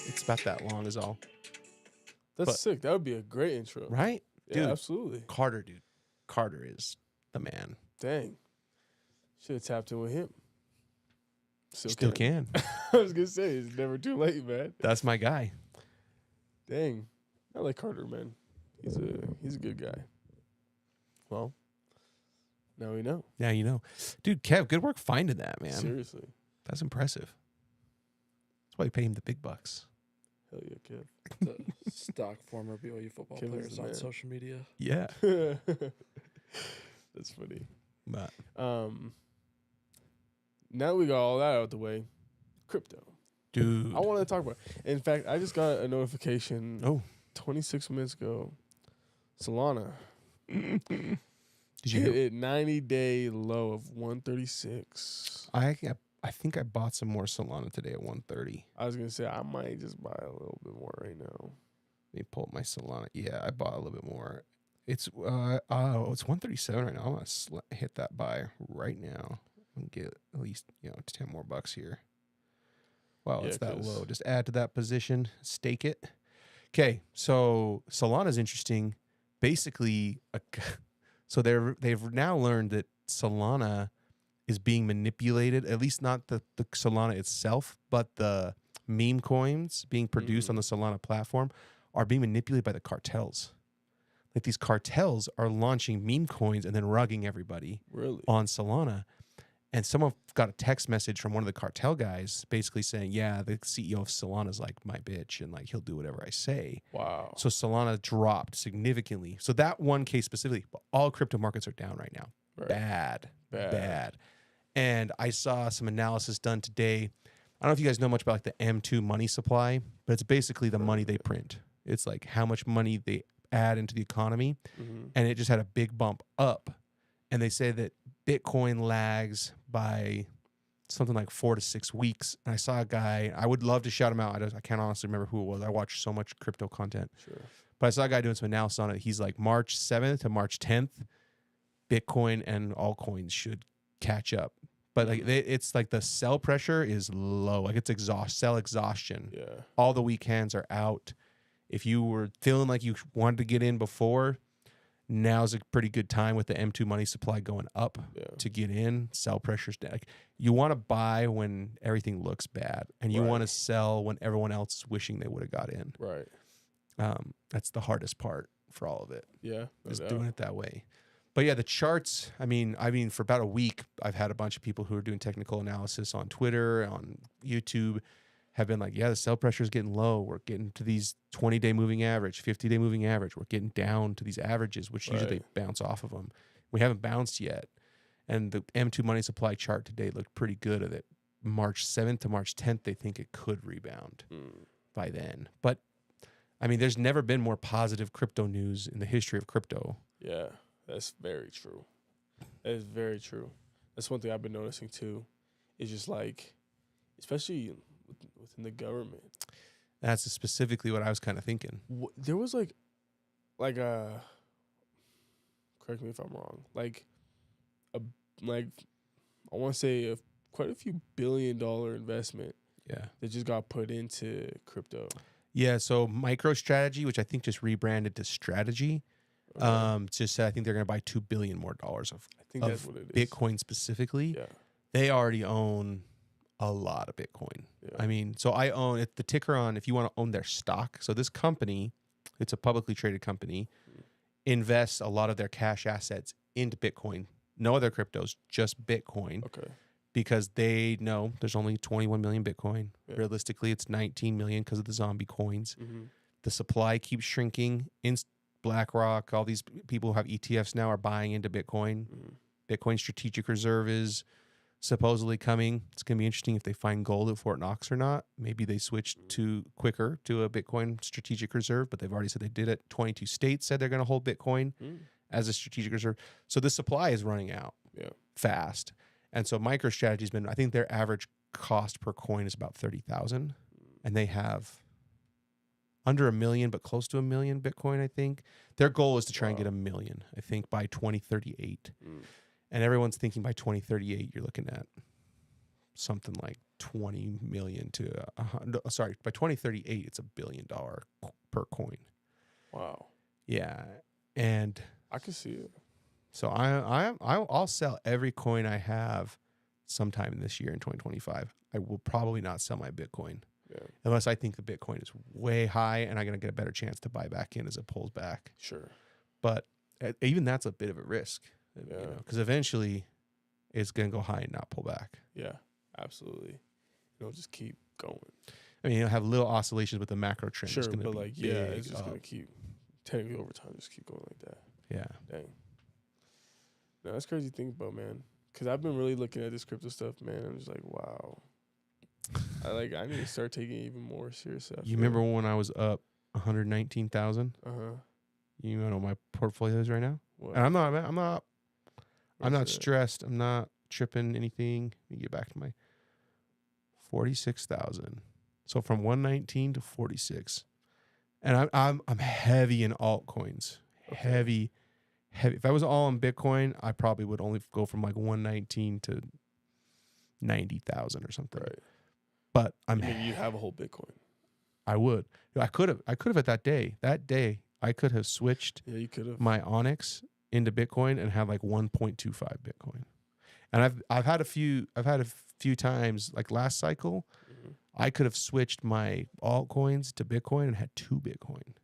It's about that long is all. That's But- sick. That would be a great intro. Right? Yeah, Dude. absolutely. Carter, dude. Carter is the man. Dang. Should have tapped in with him. Still can. I was gonna say it's never too late, man. That's my guy. Dang. I like Carter, man. He's a good guy. Well, now we know. Yeah, you know. Dude, Kev, good work finding that, man. Seriously. That's impressive. That's why you pay him the big bucks. Hell yeah, Kev. The stock former BYU football Kevin's players the on man. social media. Yeah. That's funny. But Now we got all that out the way. Crypto. dude. I want to talk about. In fact, I just got a notification. Oh. 26 minutes ago. Solana. Did you hit hear? it 90-day low of 136. I think I bought some more Solana today at 130. I was gonna say I might just buy a little bit more right now. Let me pull up my Solana. Yeah, I bought a little bit more. It's it's 137 right now. I'm gonna hit that buy right now and get at least 10 more bucks here. Wow, Yeah, it's that 'cause- low. Just add to that position, stake it. Okay, so Solana's interesting. Basically, so they've now learned that Solana is being manipulated. At least not the Solana itself, but the meme coins being produced on the Solana platform are being manipulated by the cartels. Like these cartels are launching meme coins and then rugging everybody Really? on Solana. And someone got a text message from one of the cartel guys basically saying, yeah, the CEO of Solana is like my bitch and like he'll do whatever I say. Wow. So Solana dropped significantly. So that one case specifically, but all crypto markets are down right now. Right. Bad. And I saw some analysis done today. I don't know if you guys know much about like the M2 money supply, but it's basically the money they print. It's like how much money they add into the economy. And it just had a big bump up. And they say that Bitcoin lags by something like 4 to 6 weeks. And I saw a guy, I would love to shout him out. I can't honestly remember who it was. I watch so much crypto content. Sure. But I saw a guy doing some analysis on it. He's like March 7th to March 10th, Bitcoin and altcoins should catch up. But like it's like the sell pressure is low. Like it's sell exhaustion. Yeah. All the weak hands are out. If you were feeling like you wanted to get in before, now's a pretty good time with the M2 money supply going up to get in. Sell pressure's down. Like you want to buy when everything looks bad, and you want to sell when everyone else is wishing they would have got in. Right. That's the hardest part for all of it. Yeah. Is doing it that way. But yeah, the charts, I mean, for about a week, I've had a bunch of people who are doing technical analysis on Twitter, on YouTube, have been like, yeah, the sell pressure is getting low. We're getting to these 20-day moving average, 50-day moving average. We're getting down to these averages, which usually they bounce off of them. We haven't bounced yet. And the M2 money supply chart today looked pretty good at it. March 7th to March 10th, they think it could rebound by then. But, I mean, there's never been more positive crypto news in the history of crypto. Yeah. That's very true. That is very true. That's one thing I've been noticing too. It's just like, especially within the government. That's specifically what I was kind of thinking. There was like a, correct me if I'm wrong, like I want to say quite a few $billion investment. Yeah. That just got put into crypto. Yeah. So MicroStrategy, which I think just rebranded to Strategy. Just said I think they're going to buy $2 billion more of I think that's what it is. Bitcoin specifically. Yeah. They already own a lot of Bitcoin. Yeah. I mean, so I own it. The ticker on, if you want to own their stock. So this company, it's a publicly traded company, invests a lot of their cash assets into Bitcoin. No other cryptos, just Bitcoin. Okay. Because they know there's only 21 million Bitcoin. Yeah. Realistically, it's 19 million because of the zombie coins. Mm-hmm. The supply keeps shrinking. BlackRock, all these people who have ETFs now are buying into Bitcoin. Bitcoin Strategic Reserve is supposedly coming. It's going to be interesting if they find gold at Fort Knox or not. Maybe they switch quicker to a Bitcoin Strategic Reserve, but they've already said they did it. 22 states said they're going to hold Bitcoin as a strategic reserve. So the supply is running out fast. And so MicroStrategy's been, I think their average cost per coin is about 30,000, and they have under 1 million, but close to 1 million Bitcoin, I think. Their goal is to try and get 1 million, I think, by 2038. And everyone's thinking by 2038, you're looking at something like 20 million to, by 2038, it's $1 billion per coin. Wow. Yeah. And I can see it. so I'll sell every coin I have sometime this year in 2025. I will probably not sell my Bitcoin. Yeah. Unless I think the Bitcoin is way high and I'm going to get a better chance to buy back in as it pulls back. Sure. But even that's a bit of a risk, because eventually it's going to go high and not pull back. Yeah, absolutely. It'll just keep going. I mean, you'll have little oscillations, but the macro trend Sure, is going to be it's just going to keep, technically over time, just keep going like that. Yeah. Dang. No, that's crazy to think about, man. Because I've been really looking at this crypto stuff, man. I'm just like, wow. I need to start taking it even more serious. You remember when I was up 119,000? Uh-huh. You know what my portfolio is right now? What? And I'm not I'm not Where's that? stressed. I'm not tripping anything. Let me get back to my 46,000. So from 119 to 46. And I'm heavy in altcoins. Okay. Heavy. If I was all on Bitcoin, I probably would only go from like 119 to 90,000 or something. Right. But I mean, you have a whole Bitcoin. I would. I could have at that day. That day, I could have switched Yeah, you could have. my Onyx into Bitcoin and had like 1.25 Bitcoin. And I've had a few times, like last cycle, I could have switched my altcoins to Bitcoin and had 2 Bitcoin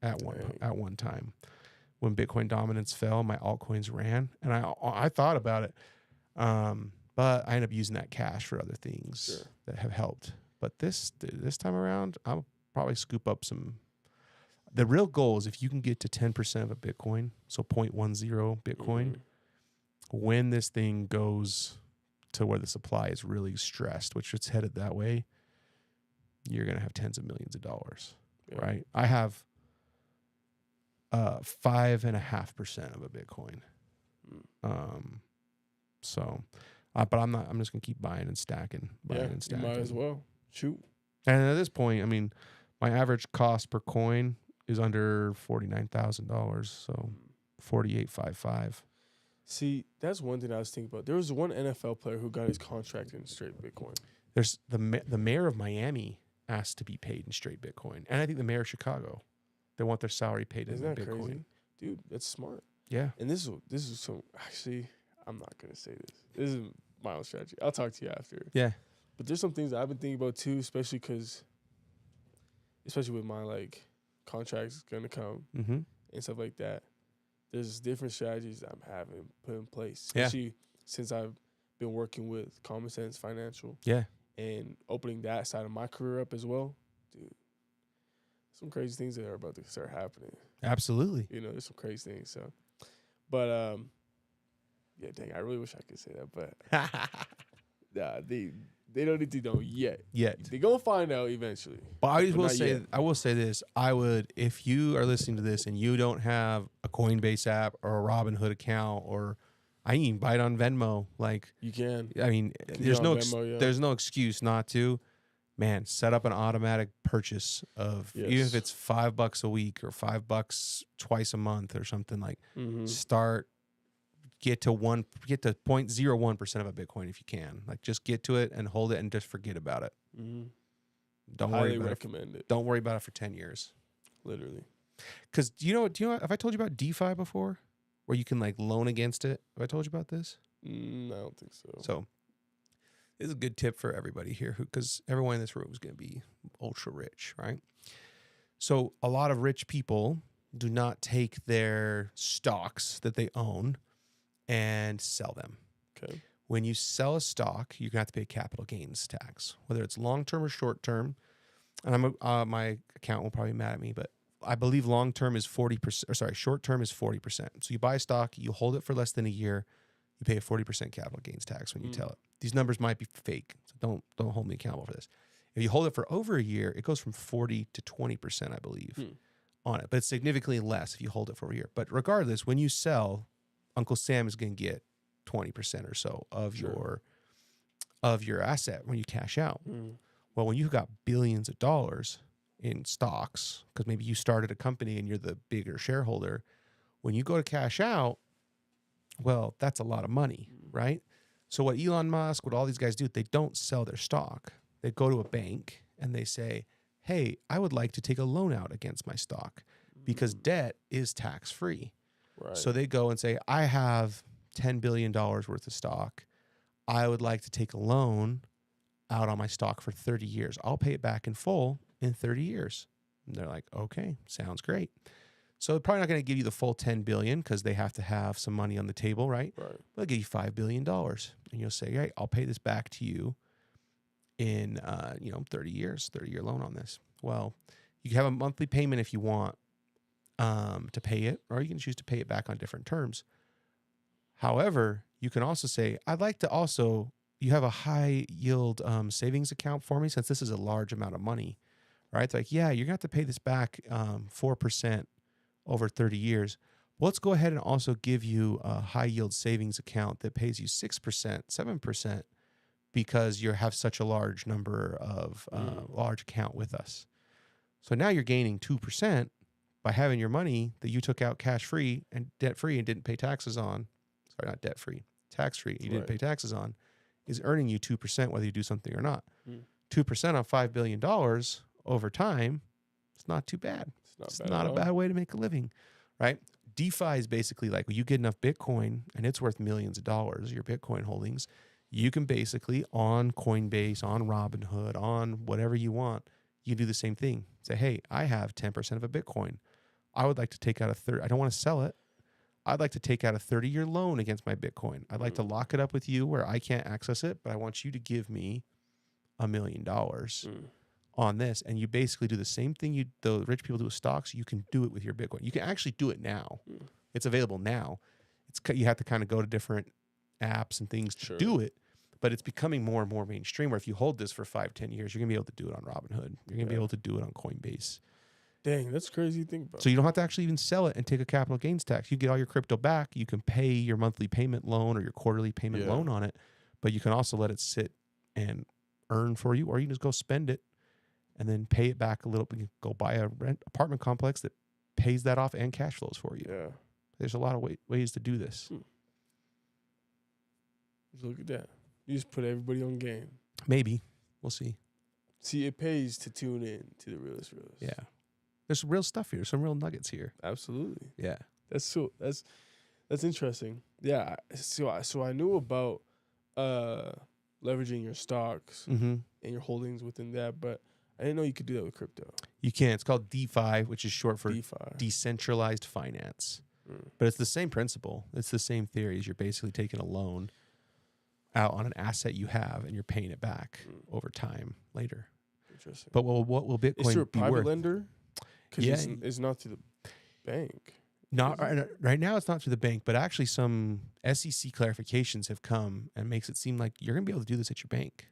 at one time. When Bitcoin dominance fell, my altcoins ran, and I thought about it, but I ended up using that cash for other things that have helped. But this time around, I'll probably scoop up some. The real goal is if you can get to 10% of a Bitcoin, so 0.10 Bitcoin, when this thing goes to where the supply is really stressed, which it's headed that way, you're going to have tens of millions of dollars, right? I have 5.5% of a Bitcoin. But I'm just going to keep buying and stacking. You might as well. Shoot. And at this point, I mean, my average cost per coin is under $49,000, so 48.55. See, that's one thing I was thinking about. There was one NFL player who got his contract in straight Bitcoin. There's the mayor of Miami asked to be paid in straight Bitcoin, and I think the mayor of Chicago, they want their salary paid Isn't in that Bitcoin. crazy? Dude, that's smart. Yeah. And this is so actually, I'm not gonna say this. This is my own strategy. I'll talk to you after. Yeah. But there's some things that I've been thinking about too, especially with my like contracts gonna come Mm-hmm. and stuff like that. There's different strategies I'm having put in place, Yeah. especially since I've been working with Common Sense Financial. Yeah. And opening that side of my career up as well, dude. Some crazy things that are about to start happening. Absolutely. You know, there's some crazy things. So, but yeah, dang, I really wish I could say that, but nah, they don't need to know yet. They gonna find out eventually. But I will not say, yet. I will say this: I would, if you are listening to this and you don't have a Coinbase app or a Robinhood account, or I can buy it on Venmo. Like, You can. I mean, Can there's get no on Venmo, yeah. there's no excuse not to. Man, set up an automatic purchase of even if it's $5 a week or $5 twice a month or something like. Start. Get to 0.01% of a Bitcoin if you can. Like, just get to it and hold it and just forget about it. Don't worry about it. Don't worry about it for 10 years. Literally. Because do you know? Have I told you about DeFi before, where you can like loan against it? Have I told you about this? I don't think so. So this is a good tip for everybody here, because everyone in this room is going to be ultra rich, right? So a lot of rich people do not take their stocks that they own and sell them. Okay. When you sell a stock, you're gonna have to pay capital gains tax, whether it's long term or short term. And my accountant will probably be mad at me, but I believe long term is 40%. Or sorry, short term is 40%. So you buy a stock, you hold it for less than a year, you pay a 40% capital gains tax when you tell it. These numbers might be fake, so don't hold me accountable for this. If you hold it for over a year, it goes from 40 to 20%, I believe, on it. But it's significantly less if you hold it for a year. But regardless, when you sell, Uncle Sam is going to get 20% or so of your asset when you cash out. Well, when you've got billions of dollars in stocks, because maybe you started a company and you're the bigger shareholder, when you go to cash out, well, that's a lot of money, right? So what Elon Musk, what all these guys do, they don't sell their stock. They go to a bank and they say, hey, I would like to take a loan out against my stock because debt is tax-free. Right. So they go and say, I have $10 billion worth of stock. I would like to take a loan out on my stock for 30 years. I'll pay it back in full in 30 years. And they're like, okay, sounds great. So they're probably not going to give you the full 10 billion because they have to have some money on the table, right? Right. They'll give you $5 billion. And you'll say, hey, I'll pay this back to you in 30 years, 30-year loan on this. Well, you can have a monthly payment if you want to pay it, or you can choose to pay it back on different terms. However, you can also say, I'd like to also, you have a high yield savings account for me, since this is a large amount of money, right? It's like, yeah, you're going to have to pay this back 4% over 30 years, Well, let's go ahead and also give you a high yield savings account that pays you 6%, 7% because you have such a large number of large account with us. So now you're gaining 2% by having your money that you took out cash free and debt free and didn't pay taxes on. Sorry, not debt free, tax free. You didn't pay taxes on, is earning you 2% whether you do something or not. 2% on $5 billion over time, it's not too bad. It's not a bad way to make a living, right? DeFi is basically like when you get enough Bitcoin and it's worth millions of dollars, your Bitcoin holdings, you can basically on Coinbase, on Robinhood, on whatever you want, you do the same thing. Say, hey, I have 10% of a Bitcoin. I would like to take out I don't want to sell it. I'd like to take out a 30-year loan against my Bitcoin. I'd like to lock it up with you where I can't access it, but I want you to give me $1 million on this. And you basically do the same thing the rich people do with stocks. You can do it with your Bitcoin. You can actually do it now. It's available now. You have to kind of go to different apps and things to do it, but it's becoming more and more mainstream where if you hold this for 5-10 years, you're gonna be able to do it on Robinhood. You're gonna be able to do it on Coinbase. Dang, that's crazy to think about. So you don't have to actually even sell it and take a capital gains tax. You get all your crypto back. You can pay your monthly payment loan or your quarterly payment loan on it, but you can also let it sit and earn for you, or you can just go spend it and then pay it back a little bit. You go buy a rent apartment complex that pays that off and cash flows for you. Yeah. There's a lot of ways to do this. Look at that. You just put everybody on game. Maybe. We'll see. See, it pays to tune in to the Realest Realist. Yeah. There's some real stuff here. Some real nuggets here. Absolutely. Yeah. That's interesting. Yeah. So I knew about leveraging your stocks and your holdings within that, but I didn't know you could do that with crypto. You can. It's called DeFi, which is short for DeFi. Decentralized Finance. But it's the same principle. It's the same theories. You're basically taking a loan out on an asset you have, and you're paying it back over time later. Interesting. But what will Bitcoin is there a be private worth? lender? Because Yeah. it's not through the bank. Not right now. It's not through the bank, but actually some SEC clarifications have come and makes it seem like you're going to be able to do this at your bank.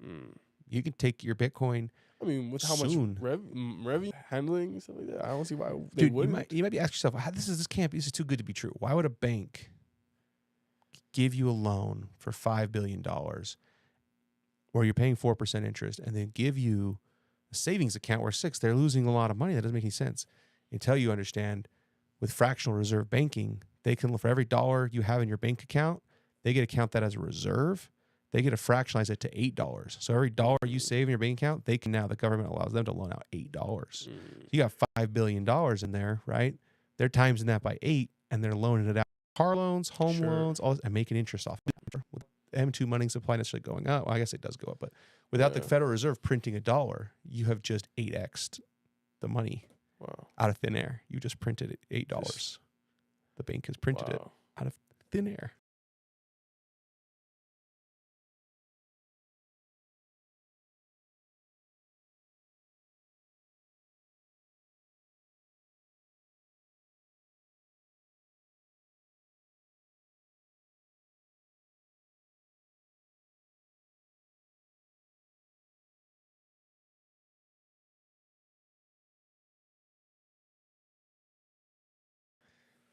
You can take your Bitcoin. I mean, with how soon. much revenue handling and stuff like that, I don't see why they Dude, wouldn't. you might be asking yourself, this is too good to be true. Why would a bank give you a loan for $5 billion where you're paying 4% interest and then give you a savings account where 6%, they're losing a lot of money? That doesn't make any sense. Until you understand, with fractional reserve banking, they can, for every dollar you have in your bank account, they get to count that as a reserve. They get to fractionalize it to $8. So every dollar you save in your bank account, the government allows them to loan out $8. So you got $5 billion in there, right? They're timesing that by 8, and they're loaning it out. Car loans, home loans, all this, and making interest off it. With M2 money supply necessarily going up. Well, I guess it does go up, but without the Federal Reserve printing $1, you have just 8x'd the money out of thin air. You just printed it $8. The bank has printed it out of thin air.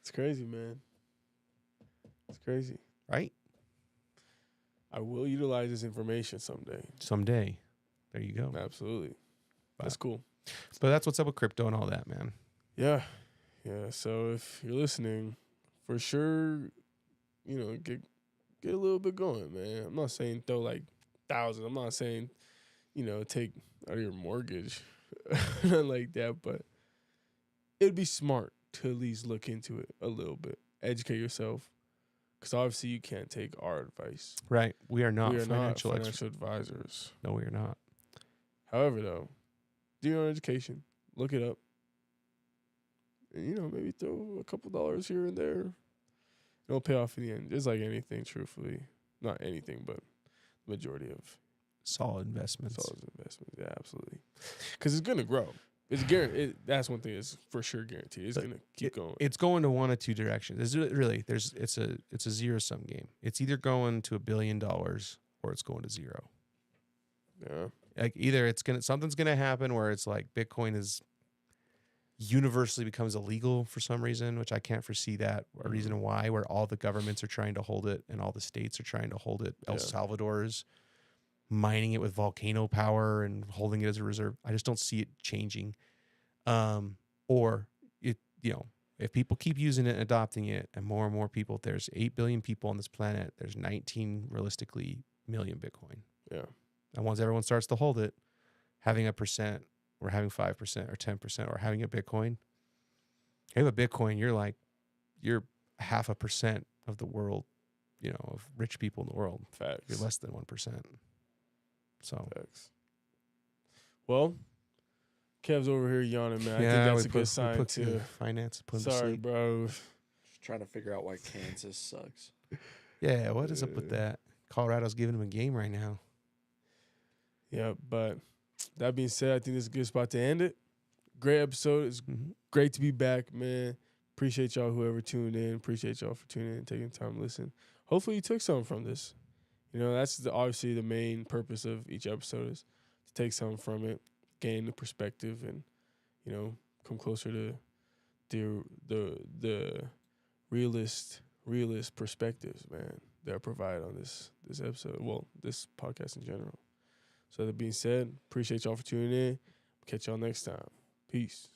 It's crazy, man. It's crazy. Right? I will utilize this information someday. Someday. There you go. Absolutely. That's cool. But that's what's up with crypto and all that, man. Yeah. Yeah. So if you're listening, for sure, get a little bit going, man. I'm not saying throw like thousands. I'm not saying, take out of your mortgage. Nothing like that. But it'd be smart to at least look into it a little bit. Educate yourself. Because obviously you can't take our advice. Right. We are not financial advisors. No, we are not. However, though, do your own education. Look it up. And, maybe throw a couple dollars here and there. It'll pay off in the end. Just like anything, truthfully. Not anything, but the majority of solid investments. Yeah, absolutely. Because it's going to grow. It's guaranteed. That's one thing that's for sure guaranteed. It's going to keep going. It's going to one of two directions. It's a zero sum game. It's either going to $1 billion or it's going to zero. Yeah. Like either something's gonna happen where it's like Bitcoin is universally becomes illegal for some reason, which I can't foresee that a reason why, where all the governments are trying to hold it and all the states are trying to hold it. El Salvador is mining it with volcano power and holding it as a reserve. I just don't see it changing. Or it, if people keep using it and adopting it, and more people, there's 8 billion people on this planet, there's 19 realistically million Bitcoin. Yeah. And once everyone starts to hold it, having 1% or having 5% or 10% or having a Bitcoin, you have a Bitcoin, you're 0.5% of the world, of rich people in the world. Facts. You're less than 1%. So Facts. Well, Kev's over here yawning, man. I think that's a good sign too. Finance. Sorry, bro. Just trying to figure out why Kansas sucks. Yeah, what is up with that? Colorado's giving him a game right now. Yeah, but that being said, I think this is a good spot to end it. Great episode. It's great to be back, man. Appreciate y'all, whoever tuned in. Appreciate y'all for tuning in and taking the time to listen. Hopefully you took something from this. That's obviously the main purpose of each episode is to take something from it, gain the perspective, and, come closer to the realist perspectives, man, that I provide on this episode. Well, this podcast in general. So that being said, appreciate y'all for tuning in. Catch y'all next time. Peace.